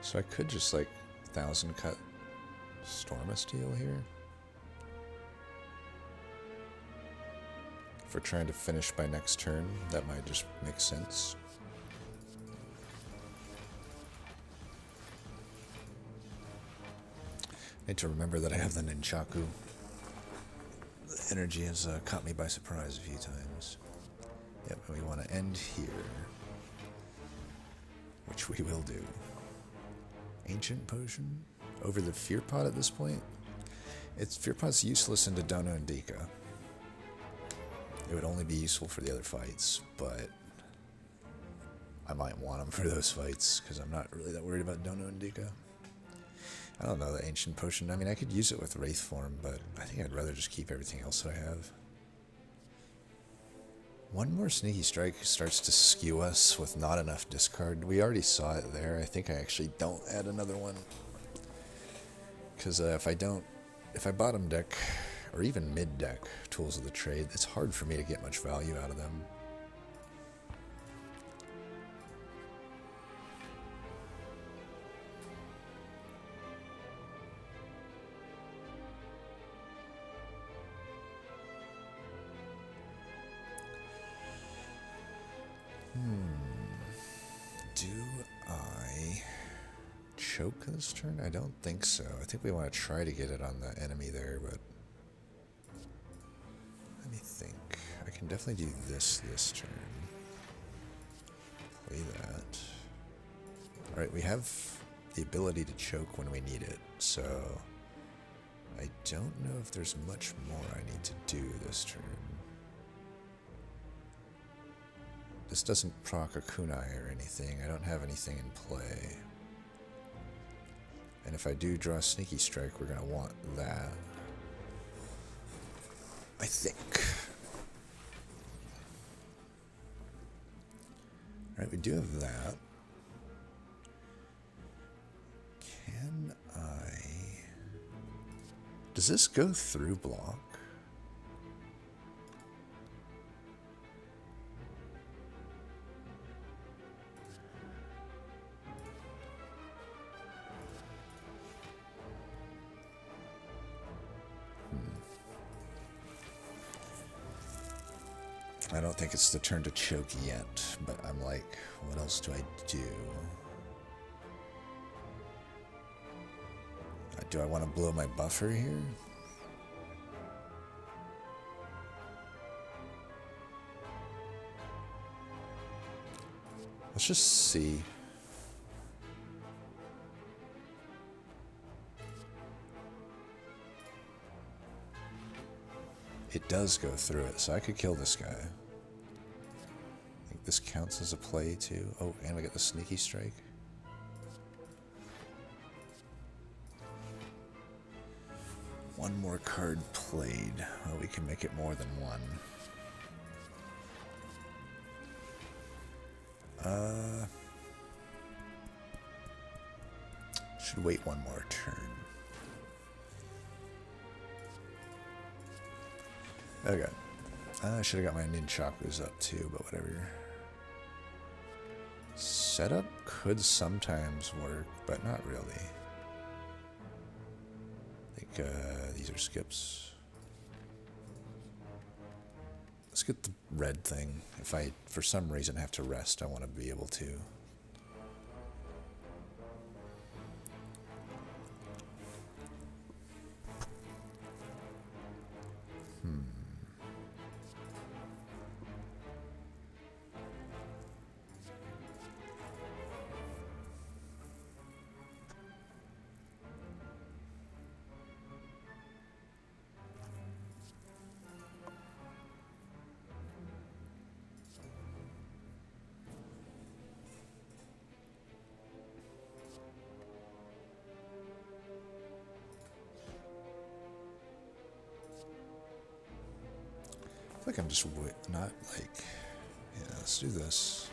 So I could just like 1000 cut Stormasteel here. If we're trying to finish by next turn, that might just make sense. Need to remember that I have the Nunchaku. The energy has caught me by surprise a few times. Yep, we want to end here, which we will do. Ancient Potion over the Fear Pot at this point. Fear Pot's useless into Dono and Dika. It would only be useful for the other fights, but I might want them for those fights because I'm not really that worried about Dono and Dika. I don't know, the Ancient Potion. I mean, I could use it with Wraith form, but I think I'd rather just keep everything else that I have. One more Sneaky Strike starts to skew us with not enough discard. We already saw it there. I think I actually don't add another one. Because if I bottom deck, or even mid deck, Tools of the Trade, it's hard for me to get much value out of them. Do I choke this turn? I don't think so. I think we want to try to get it on the enemy there, but let me think. I can definitely do this turn. Play that. Alright, we have the ability to choke when we need it, so I don't know if there's much more I need to do this turn. This doesn't proc a kunai or anything. I don't have anything in play. And if I do draw a Sneaky Strike, we're going to want that. I think. Alright, we do have that. Can I... Does this go through block? I don't think it's the turn to choke yet, but I'm like, what else do I do? Do I want to blow my buffer here? Let's just see. It does go through it, so I could kill this guy. I think this counts as a play too. Oh, and we got the Sneaky Strike. One more card played. Well, we can make it more than one. Should wait one more turn. Okay. I should have got my Nunchakus up too, but whatever. Setup could sometimes work, but not really. I think these are skips. Let's get the red thing. If I, for some reason, have to rest, I want to be able to. I feel like I'm just not like, yeah, let's do this.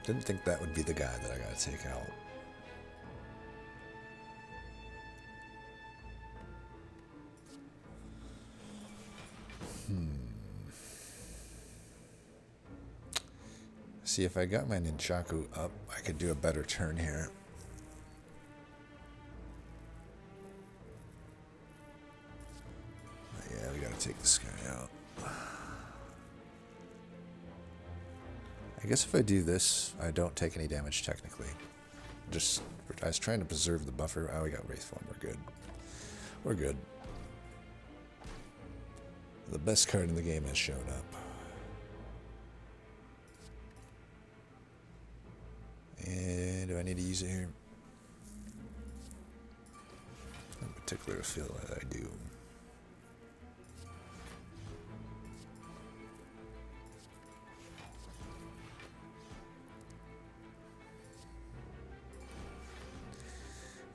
Didn't think that would be the guy that I gotta take out. See, if I got my Nunchaku up, I could do a better turn here. But yeah, we gotta take this guy out. I guess if I do this, I don't take any damage technically. Just, I was trying to preserve the buffer. Oh, we got Wraith Form. We're good. We're good. The best card in the game has shown up. And do I need to use it here? In particular, I feel that I do.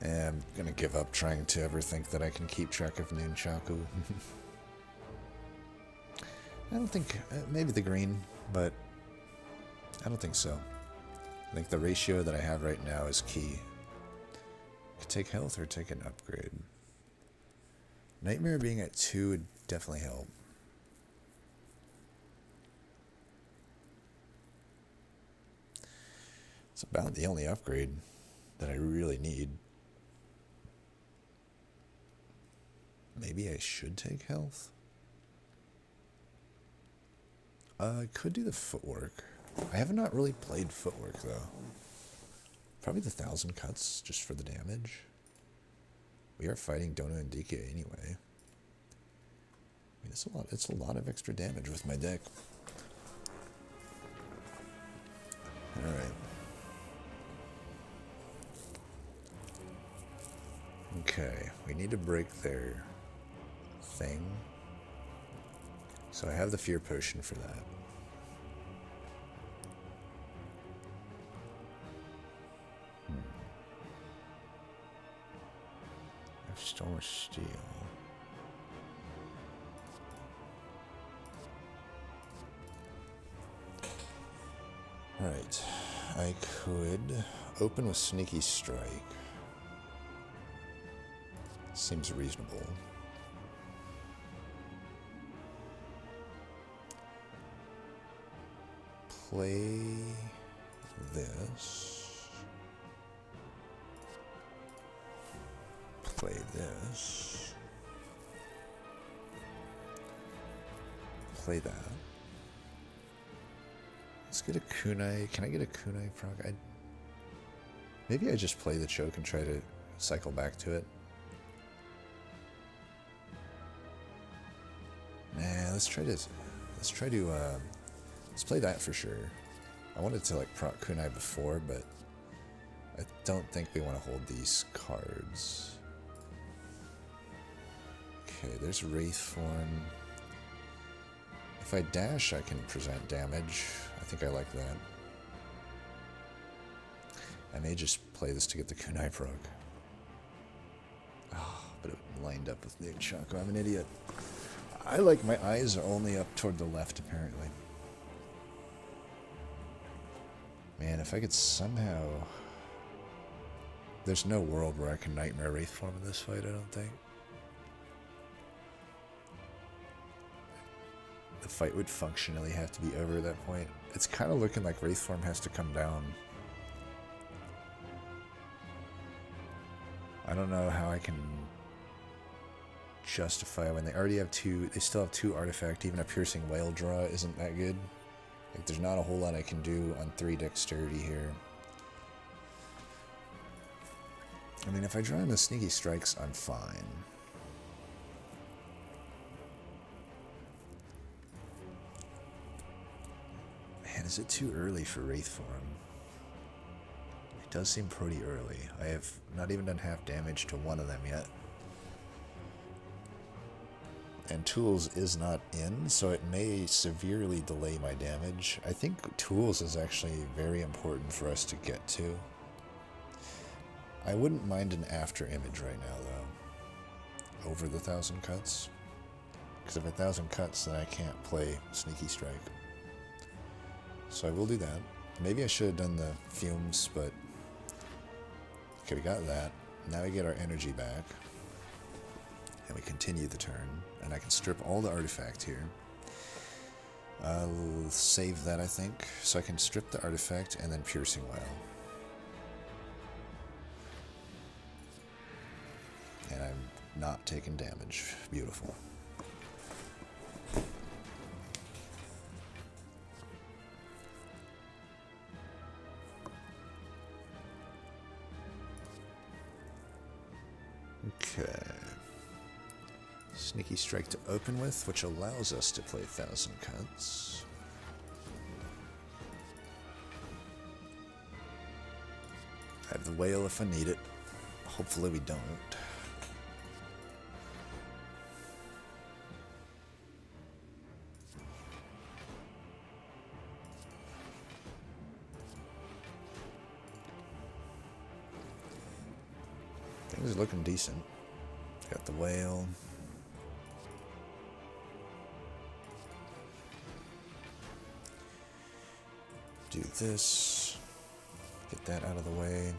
And I'm gonna give up trying to ever think that I can keep track of Nunchaku. I don't think, maybe the green, but I don't think so. I think the ratio that I have right now is key. Could take health or take an upgrade. Nightmare being at 2 would definitely help. It's about the only upgrade that I really need. Maybe I should take health? I could do the footwork. I have not really played footwork though. Probably the 1,000 cuts just for the damage. We are fighting Dono and DK anyway. I mean, it's a lot of extra damage with my deck. Alright. Okay, we need to break their thing. So I have the fear potion for that. Storm of Steel. Right. I could open with Sneaky Strike. Seems reasonable. Play this. Play this. Play that. Let's get a kunai. Can I get a kunai proc? Maybe I just play the choke and try to cycle back to it. Nah, let's play that for sure. I wanted to like proc kunai before, but I don't think we want to hold these cards. Okay, there's Wraith Form. If I dash, I can present damage. I think I like that. I may just play this to get the kunai proc. Oh, but it lined up with Nuke Chaco. I'm an idiot. I like my eyes are only up toward the left, apparently. Man, if I could somehow... There's no world where I can Nightmare Wraithform in this fight, I don't think. The fight would functionally have to be over at that point. It's kind of looking like Wraithform has to come down. I don't know how I can justify when they already have two, they still have 2 artifact, even a Piercing Whale draw isn't that good. Like, there's not a whole lot I can do on 3 dexterity here. I mean, if I draw in the Sneaky Strikes, I'm fine. Man, is it too early for Wraithform? It does seem pretty early. I have not even done half damage to one of them yet. And Tools is not in, so it may severely delay my damage. I think Tools is actually very important for us to get to. I wouldn't mind an after image right now, though. Over the 1,000 cuts. Because if 1,000 cuts, then I can't play Sneaky Strike. So I will do that. Maybe I should have done the Fumes, but... Okay, we got that. Now we get our energy back. And we continue the turn. And I can strip all the artifact here. I'll save that, I think. So I can strip the artifact and then Piercing Whale. And I'm not taking damage. Beautiful. Okay. Sneaky Strike to open with, which allows us to play 1,000 cuts. I have the whale if I need it. Hopefully we don't. Things are looking decent. Got the whale. Do this. Get that out of the way.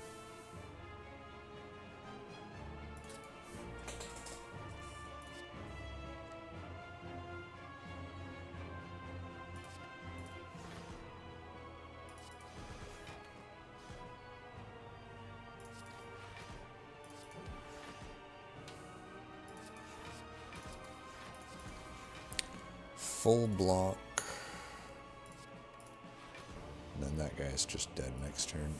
Full block. And then that guy's just dead next turn.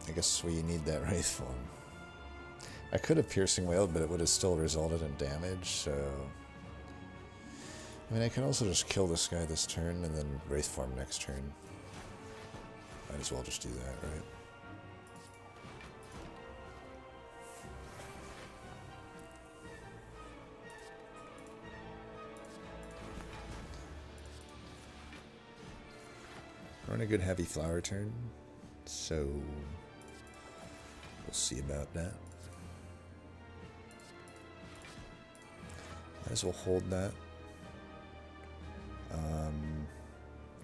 I guess we need that Wraithform. I could have Piercing Whale, but it would have still resulted in damage, so... I mean, I can also just kill this guy this turn, and then Wraithform next turn. Might as well just do that, right? We're on a good heavy flower turn, so... We'll see about that. Might as well hold that.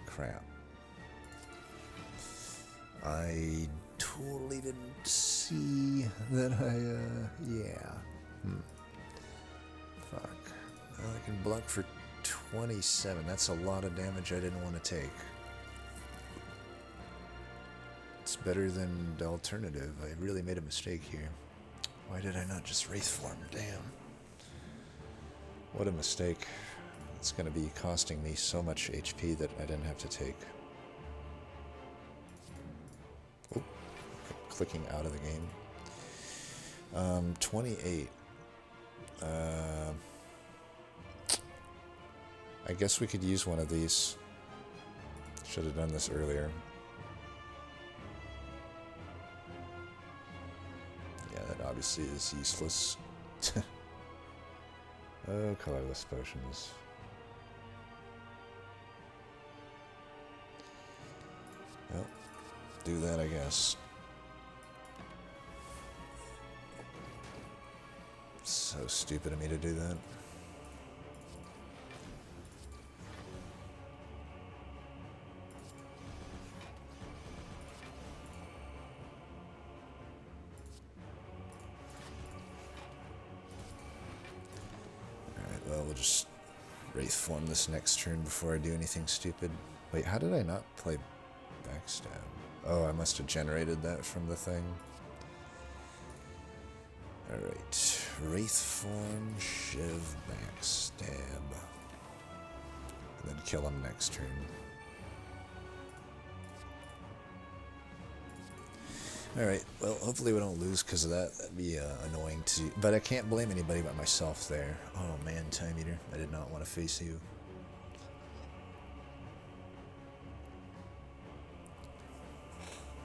Crap. I totally didn't see that yeah. Fuck. Well, I can block for 27. That's a lot of damage I didn't want to take. It's better than the alternative. I really made a mistake here. Why did I not just Wraithform? Damn. What a mistake. It's going to be costing me so much HP that I didn't have to take. Oh. clicking out of the game. 28. I guess we could use one of these. Should have done this earlier. Yeah, that obviously is useless. Oh, colorless potions. Well, do that, I guess. So stupid of me to do that. Alright, well, we'll just Wraith form this next turn before I do anything stupid. Wait, how did I not play backstab? Oh, I must have generated that from the thing. Alright, Wraith form, Shiv, backstab. And then kill him next turn. Alright, well, hopefully we don't lose because of that. That'd be annoying too. But I can't blame anybody but myself there. Oh man, Time Eater. I did not want to face you.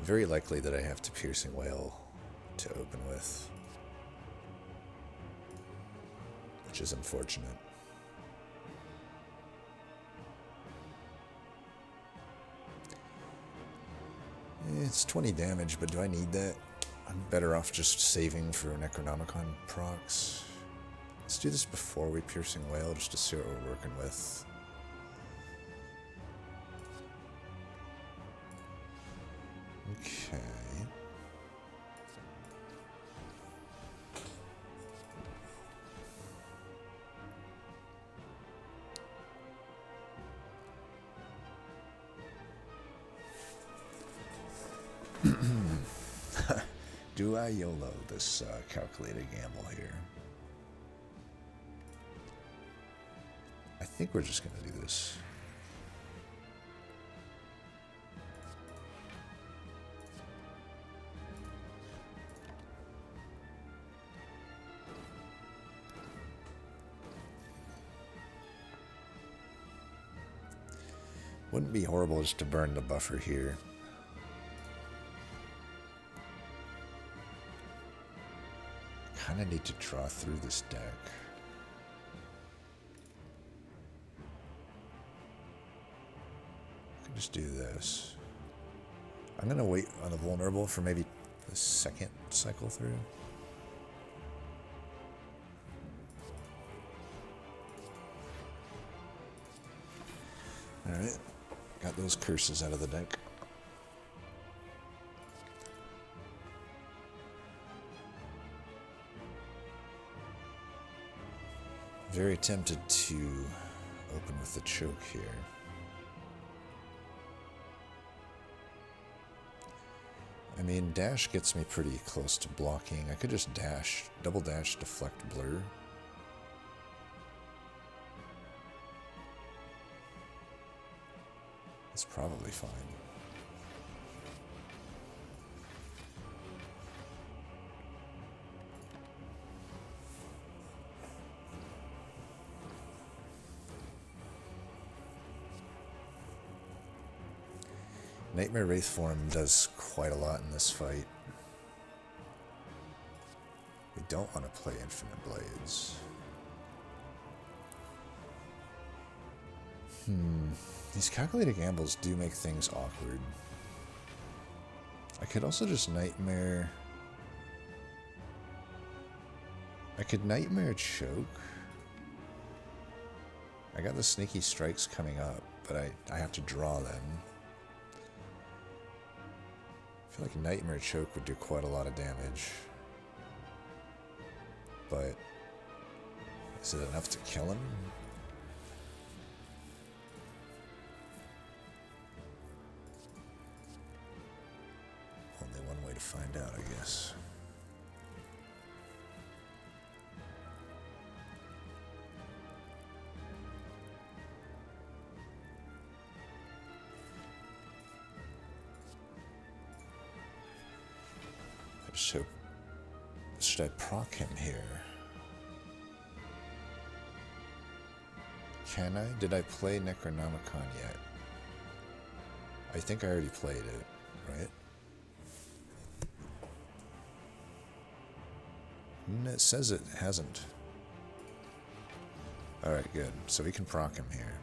Very likely that I have to Piercing Wail to open with. Which is unfortunate. It's 20 damage, but do I need that? I'm better off just saving for Necronomicon procs. Let's do this before we Piercing Wail, just to see what we're working with. Okay. Do I YOLO this calculated gamble here? I think we're just going to do this. Wouldn't be horrible just to burn the buffer here. Kind of need to draw through this deck. I can just do this. I'm going to wait on the vulnerable for maybe the second cycle through. Alright, got those curses out of the deck. Very tempted to open with the choke here. I mean, dash gets me pretty close to blocking. I could just dash, double dash, deflect, blur. It's probably fine. Nightmare Wraith form does quite a lot in this fight. We don't want to play Infinite Blades. These calculated gambles do make things awkward. I could also just Nightmare... I could Nightmare Choke. I got the Sneaky Strikes coming up, but I have to draw them. I feel like Nightmare Choke would do quite a lot of damage. But is it enough to kill him? Only one way to find out, I guess. So, should I proc him here? Can I? Did I play Necronomicon yet? I think I already played it, right? It says it hasn't. Alright, good. So we can proc him here.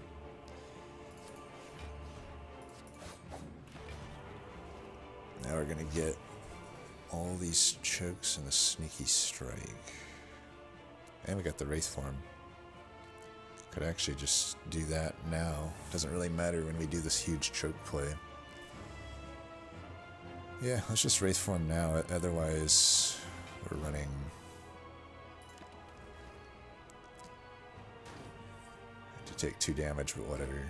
Now we're gonna get all these chokes and a sneaky strike. And we got the Wraith form. Could actually just do that now. Doesn't really matter when we do this huge choke play. Yeah, let's just Wraith form now. Otherwise, we're running... to take 2 damage, but whatever.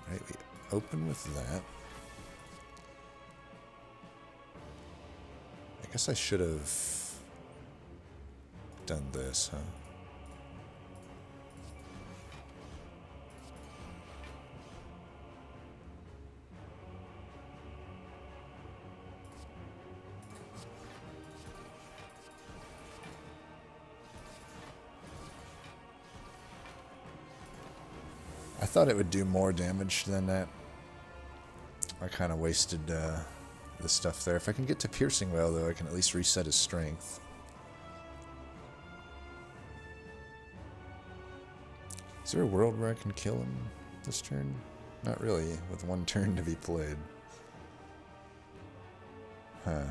Right, we open with that. I guess I should have done this, huh? I thought it would do more damage than that. I kind of wasted the stuff there. If I can get to Piercing Wail, though, I can at least reset his strength. Is there a world where I can kill him this turn? Not really, with 1 turn to be played. Huh.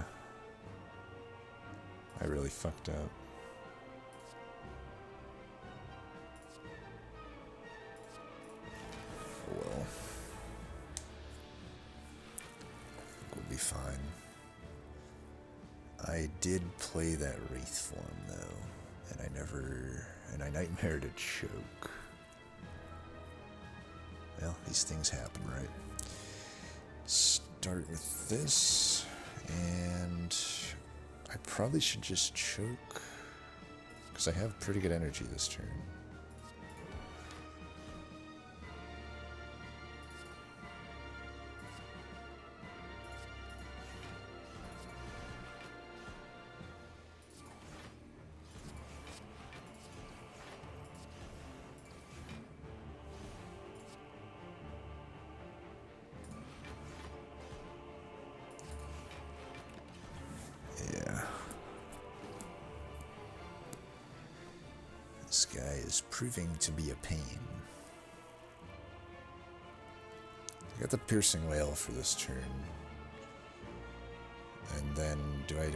I really fucked up. Well, we'll be fine. I did play that Wraith form though, and I nightmared a choke. Well, these things happen, right? Start with this, and I probably should just choke, because I have pretty good energy this turn. This guy is proving to be a pain. I got the Piercing Wail for this turn. And then, do I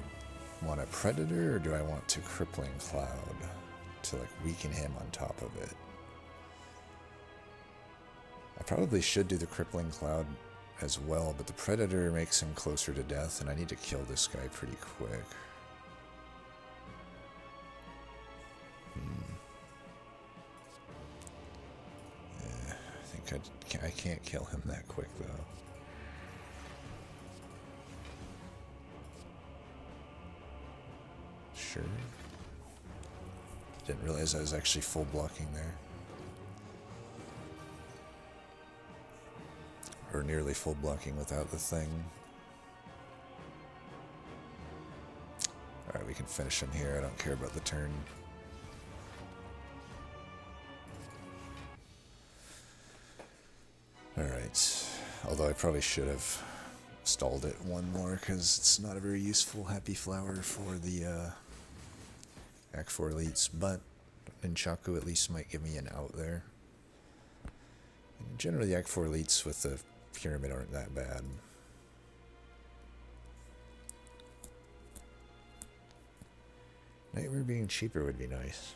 want a Predator, or do I want to Crippling Cloud to like weaken him on top of it? I probably should do the Crippling Cloud as well, but the Predator makes him closer to death, and I need to kill this guy pretty quick. I can't kill him that quick, though. Sure. Didn't realize I was actually full blocking there. Or nearly full blocking without the thing. Alright, we can finish him here. I don't care about the turn. Alright, although I probably should have stalled it 1 more, because it's not a very useful Happy Flower for the Act 4 elites, but Nunchaku at least might give me an out there. And generally the Act 4 elites with the Pyramid aren't that bad. Nightmare being cheaper would be nice.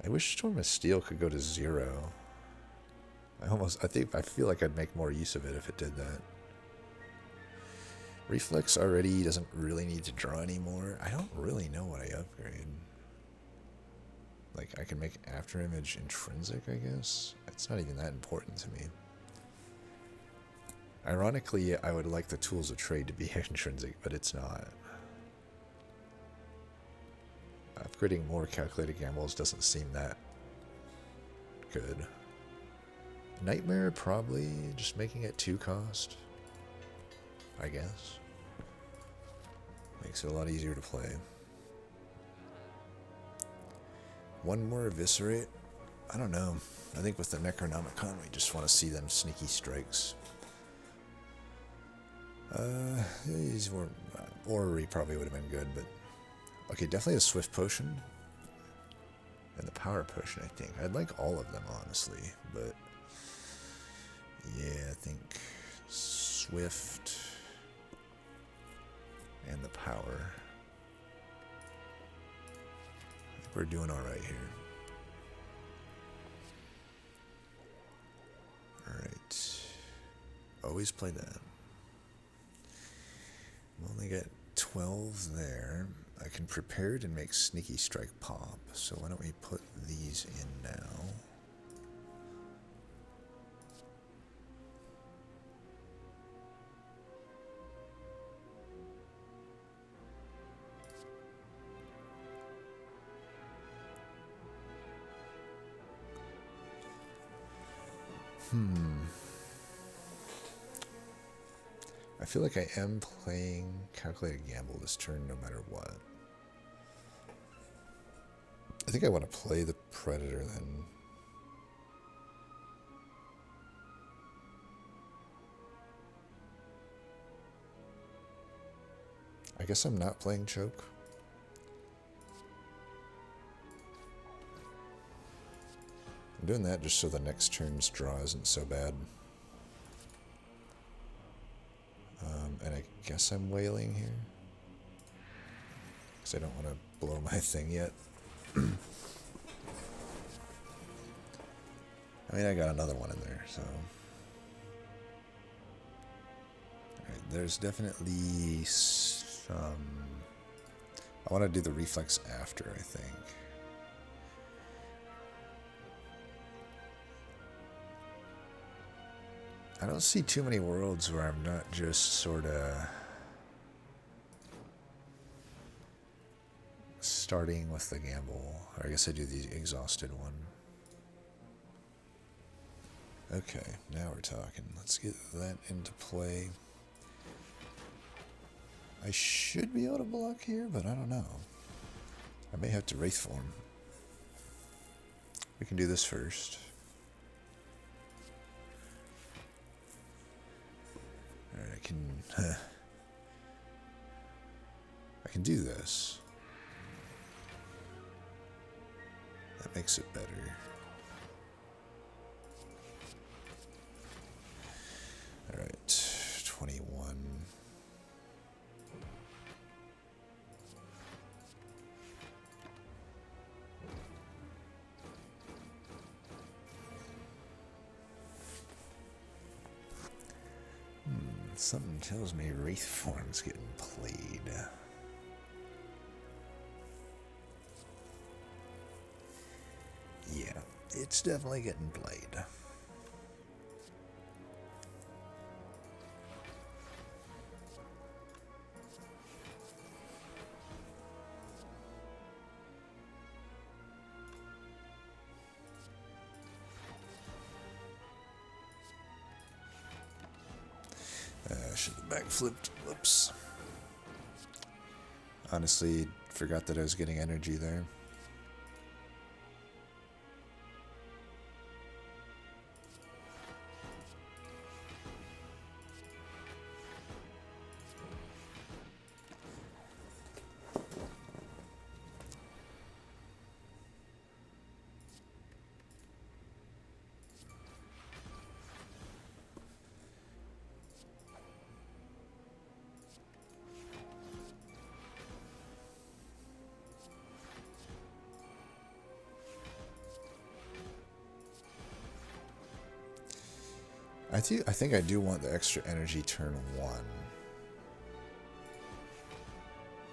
I wish Storm of Steel could go to 0. I feel like I'd make more use of it if it did that. Reflex already doesn't really need to draw anymore. I don't really know what I upgrade. Like, I can make After Image intrinsic, I guess? It's not even that important to me. Ironically, I would like the Tools of Trade to be intrinsic, but it's not. Upgrading more calculated gambles doesn't seem that good. Nightmare, probably just making it 2 cost, I guess. Makes it a lot easier to play. 1 more Eviscerate? I don't know. I think with the Necronomicon, we just want to see them sneaky strikes. These were... Orrery probably would have been good, but... Okay, definitely a Swift Potion. And the Power Potion, I think. I'd like all of them, honestly, but... Yeah, I think... Swift... And the Power. I think we're doing alright here. Alright. Always play that. We only got 12 there. I can prepare it and make Sneaky Strike pop. So why don't we put these in now? I feel like I am playing Calculated Gamble this turn no matter what. I think I want to play the Predator then. I guess I'm not playing Choke. I'm doing that just so the next turn's draw isn't so bad. And I guess I'm wailing here. Because I don't want to blow my thing yet. I mean, I got another one in there, so... Alright, there's definitely some... I want to do the reflex after, I think. I don't see too many worlds where I'm not just sort of starting with the gamble. Or I guess I do the exhausted one. Okay, now we're talking. Let's get that into play. I should be able to block here, but I don't know. I may have to Wraith Form. We can do this first. Alright, I can do this. That makes it better. Alright, 21. Something tells me Wraith Form's getting played. Yeah, it's definitely getting played. Should have backflipped. Whoops. Honestly, forgot that I was getting energy there. I think I do want the extra energy turn 1.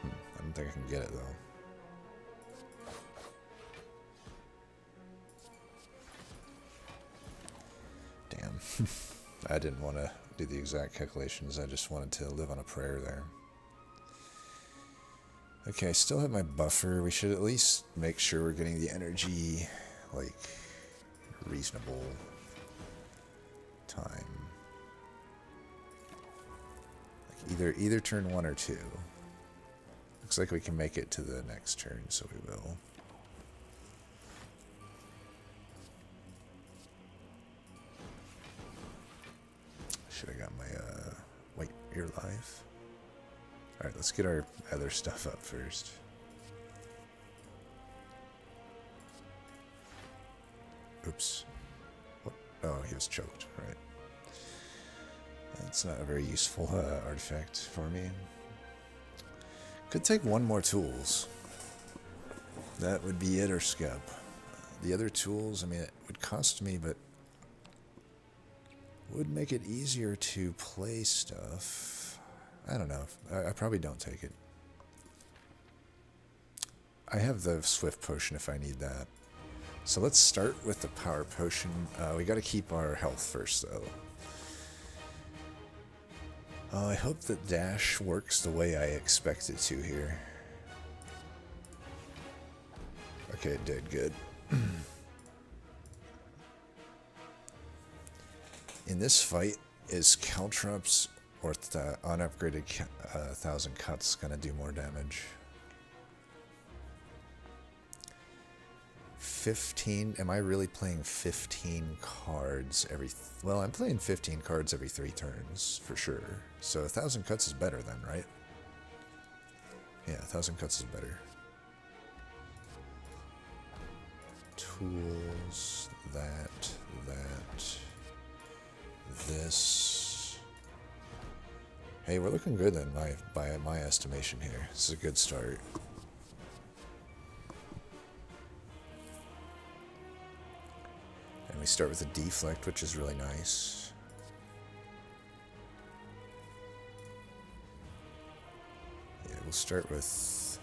I don't think I can get it though. Damn. I didn't want to do the exact calculations. I just wanted to live on a prayer there. Okay, I still have my buffer. We should at least make sure we're getting the energy, like, reasonable. time. Like either turn 1 or 2. Looks like we can make it to the next turn, so we will. Should have got my white ear life. Alright, let's get our other stuff up first. Oops. What? Oh, he was choked. Right. That's not a very useful artifact for me. Could take one more tools. That would be it or skip. The other tools, I mean, it would cost me, but would make it easier to play stuff. I don't know. I probably don't take it. I have the Swift Potion if I need that. So let's start with the Power Potion. We got to keep our health first, though. I hope that dash works the way I expect it to here. Okay, it did good. In this fight, is Caltrops or the unupgraded 1,000 Cuts gonna do more damage? 15? Am I really playing 15 cards every... well, I'm playing 15 cards every 3 turns, for sure. So 1,000 Cuts is better then, right? Yeah, 1,000 Cuts is better. Tools, that, this. Hey, we're looking good then, by my estimation here. This is a good start. And we start with a deflect, which is really nice. Yeah, we'll start with...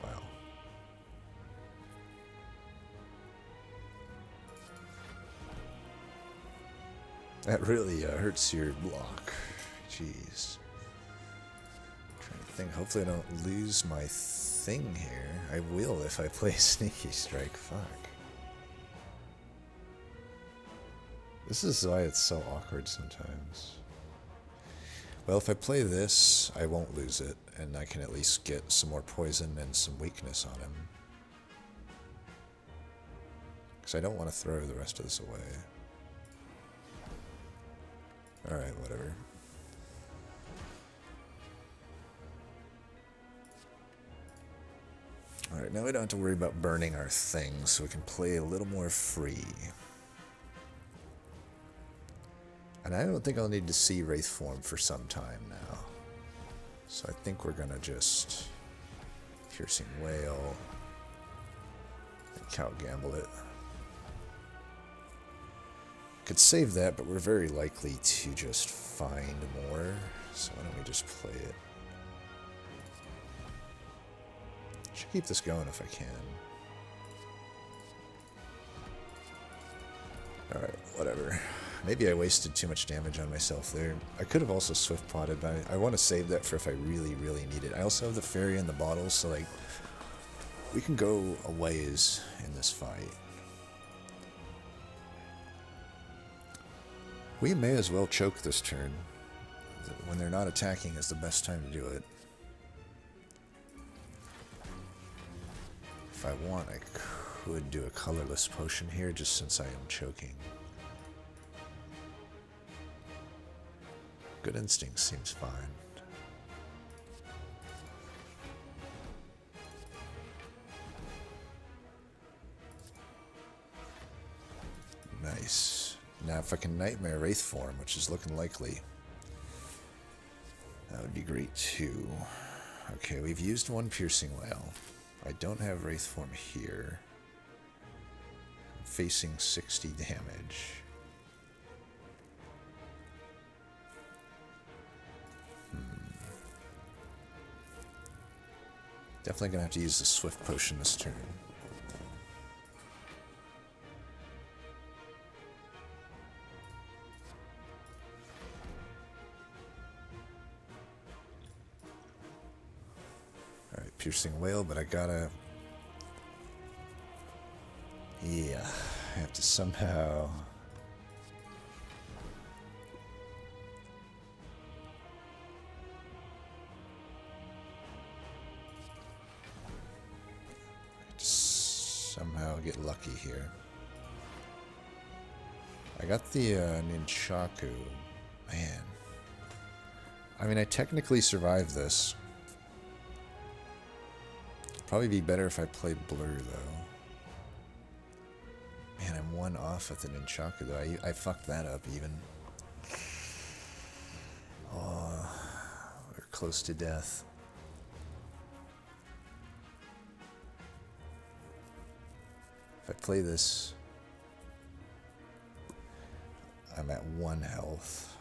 wow. That really hurts your block. Jeez. I'm trying to think. Hopefully I don't lose my thing here. I will if I play Sneaky Strike. Fuck. This is why it's so awkward sometimes. Well, if I play this, I won't lose it, and I can at least get some more poison and some weakness on him. Because I don't want to throw the rest of this away. Alright, whatever. Alright, now we don't have to worry about burning our things, so we can play a little more free. And I don't think I'll need to see Wraith Form for some time now. So I think we're gonna just... Piercing Whale. And Count Gamble it. Could save that, but we're very likely to just find more. So why don't we just play it? Should keep this going if I can. Alright, whatever. Maybe I wasted too much damage on myself there. I could have also Swift Potted, but I want to save that for if I really, really need it. I also have the Fairy in the bottle, so like, we can go a ways in this fight. We may as well choke this turn. When they're not attacking is the best time to do it. If I want, I could do a colorless potion here, just since I am choking. Good Instinct seems fine. Nice. Now if I can Nightmare Wraith Form, which is looking likely, that would be great too. Okay, we've used one Piercing Whale. I don't have Wraith Form here. I'm facing 60 damage. Definitely gonna have to use the Swift Potion this turn. Alright, Piercing Whale, but I gotta... yeah, I have to somehow somehow get lucky here. I got the Nunchaku. Man. I mean, I technically survived this. Probably be better if I played Blur, though. Man, I'm one off with the Nunchaku, though. I fucked that up, even. Oh, we're close to death. If I play this, I'm at 1 health.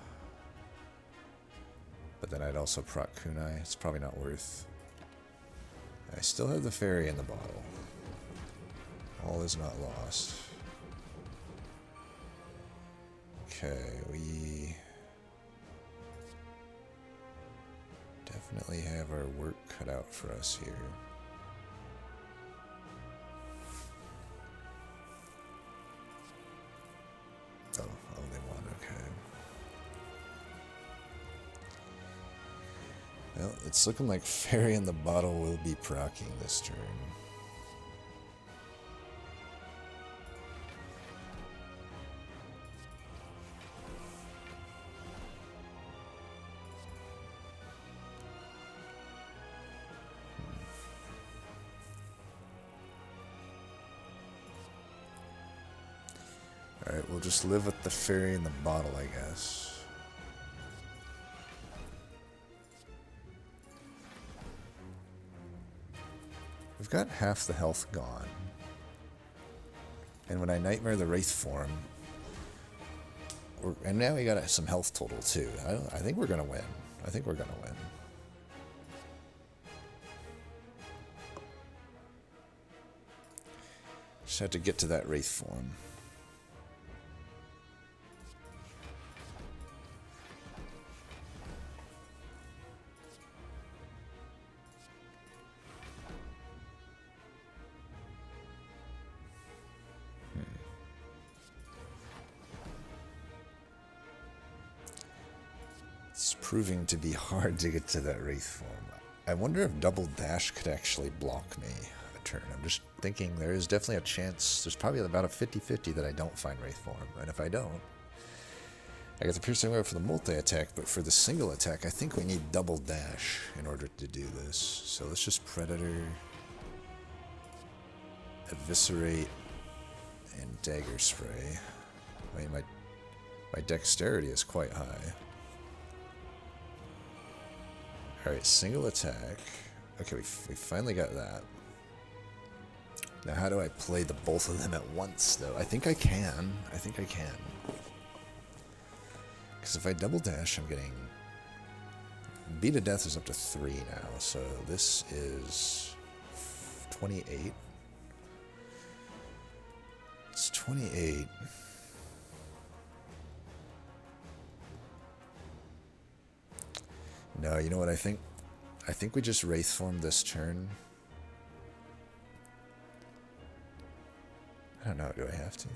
But then I'd also proc Kunai. It's probably not worth. I still have the fairy in the bottle. All is not lost. Okay, we definitely have our work cut out for us here. Oh, only one, okay. Well, it's looking like Fairy in the Bottle will be proccing this turn. Alright, we'll just live with the Fairy in the Bottle, I guess. We've got half the health gone. And when I Nightmare the Wraith form, and now we got some health total too. I think we're going to win. I think we're going to win. Just had to get to that Wraith form. It's proving to be hard to get to that Wraith form. I wonder if Double Dash could actually block me a turn. I'm just thinking there is definitely a chance. There's probably about a 50-50 that I don't find Wraith form. And if I don't, I got the Piercing Web for the multi-attack, but for the single attack, I think we need Double Dash in order to do this. So let's just Predator, Eviscerate, and Dagger Spray. I mean, my dexterity is quite high. Alright, single attack. Okay, we finally got that. Now how do I play the both of them at once, though? I think I can. I think I can. Because if I double dash, I'm getting... Beat of Death is up to 3 now, so this is 28. It's 28. No, you know what I think? I think we just Wraith form this turn. I don't know, do I have to?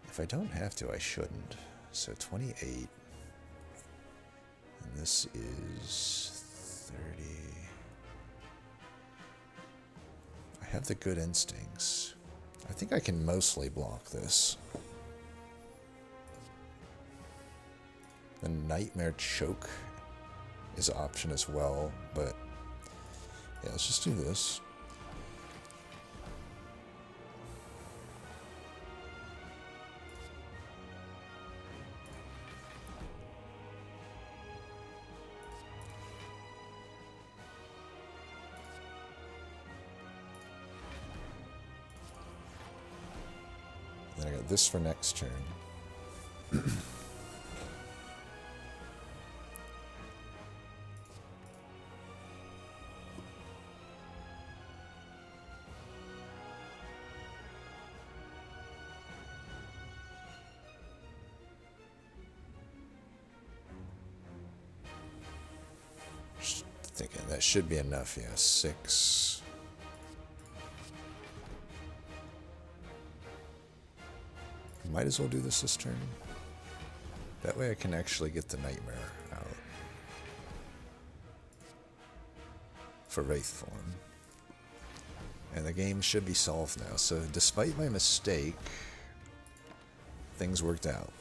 If I don't have to, I shouldn't. So 28. And this is 30. I have the good instincts. I think I can mostly block this. The Nightmare Choke is an option as well, but yeah, let's just do this. Then I got this for next turn. Thinking that should be enough, yeah. 6. Might as well do this turn. That way I can actually get the Nightmare out. For Wraith form. And the game should be solved now. So despite my mistake, things worked out.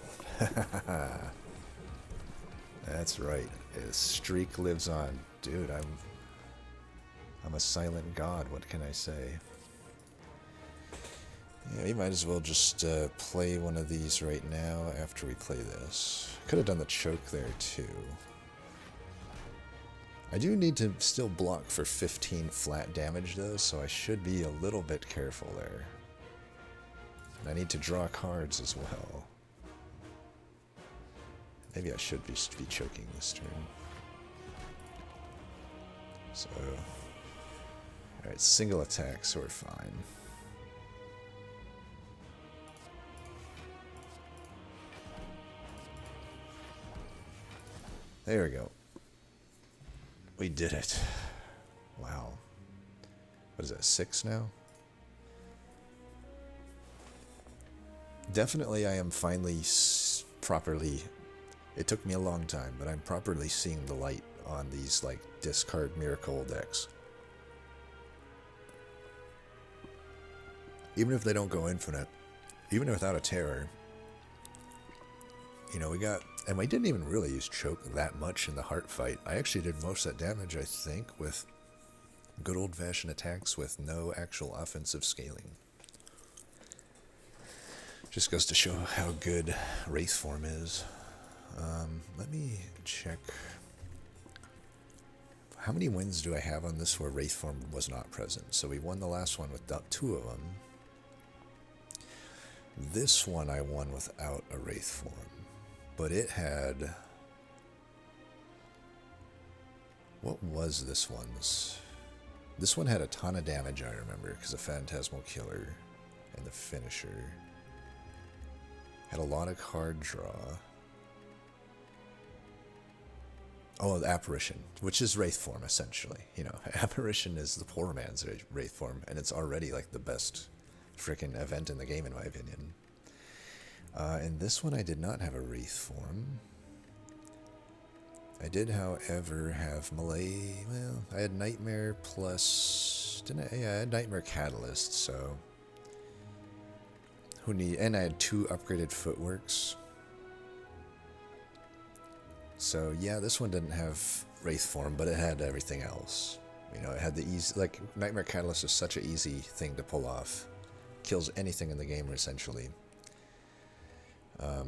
That's right. His streak lives on. Dude, I'm a silent god. What can I say? Yeah, we might as well just play one of these right now after we play this. Could have done the choke there too. I do need to still block for 15 flat damage though, so I should be a little bit careful there. And I need to draw cards as well. Maybe I should just be choking this turn. So, alright, single attack, so we're fine. There we go. We did it. Wow. What is that, 6 now? Definitely I am finally properly... It took me a long time, but I'm properly seeing the light on these, like, discard miracle decks. Even if they don't go infinite, even without a terror, you know, we got... And we didn't even really use choke that much in the heart fight. I actually did most of that damage, I think, with good old-fashioned attacks with no actual offensive scaling. Just goes to show how good Wraith form is. Let me check. How many wins do I have on this where Wraith form was not present? So we won the last one with 2 of them. This one I won without a Wraith form. But it had... What was this one's? This one had a ton of damage, I remember, because of Phantasmal Killer and the finisher. Had a lot of card draw. Oh, the Apparition, which is Wraith form, essentially. You know, Apparition is the poor man's Wraith form, and it's already, like, the best frickin' event in the game, in my opinion. And this one I did not have a Wraith form. I did, however, have Melee. Well, I had Nightmare plus... Didn't I? Yeah, I had Nightmare Catalyst, so... Who need... And I had 2 upgraded Footworks. So, yeah, this one didn't have Wraith form, but it had everything else. You know, it had the easy... Like, Nightmare Catalyst is such an easy thing to pull off. Kills anything in the game, essentially.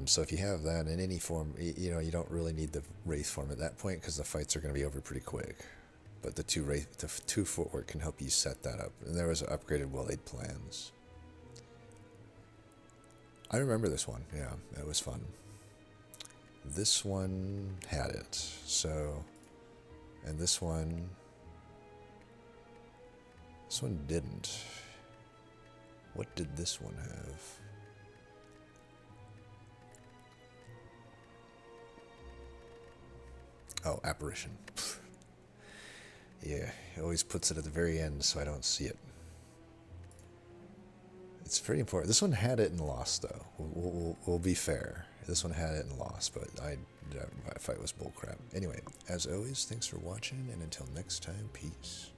So if you have that in any form, you know, you don't really need the Wraith form at that point because the fights are going to be over pretty quick. But the 2 Footwork can help you set that up. And there was upgraded well-laid plans. I remember this one. Yeah, it was fun. This one had it. So, and this one didn't. What did this one have? Oh, Apparition. Yeah, he always puts it at the very end so I don't see it. It's pretty important. This one had it and lost, though. We'll be fair. This one had it and lost, but my fight was bullcrap. Anyway, as always, thanks for watching, and until next time, peace.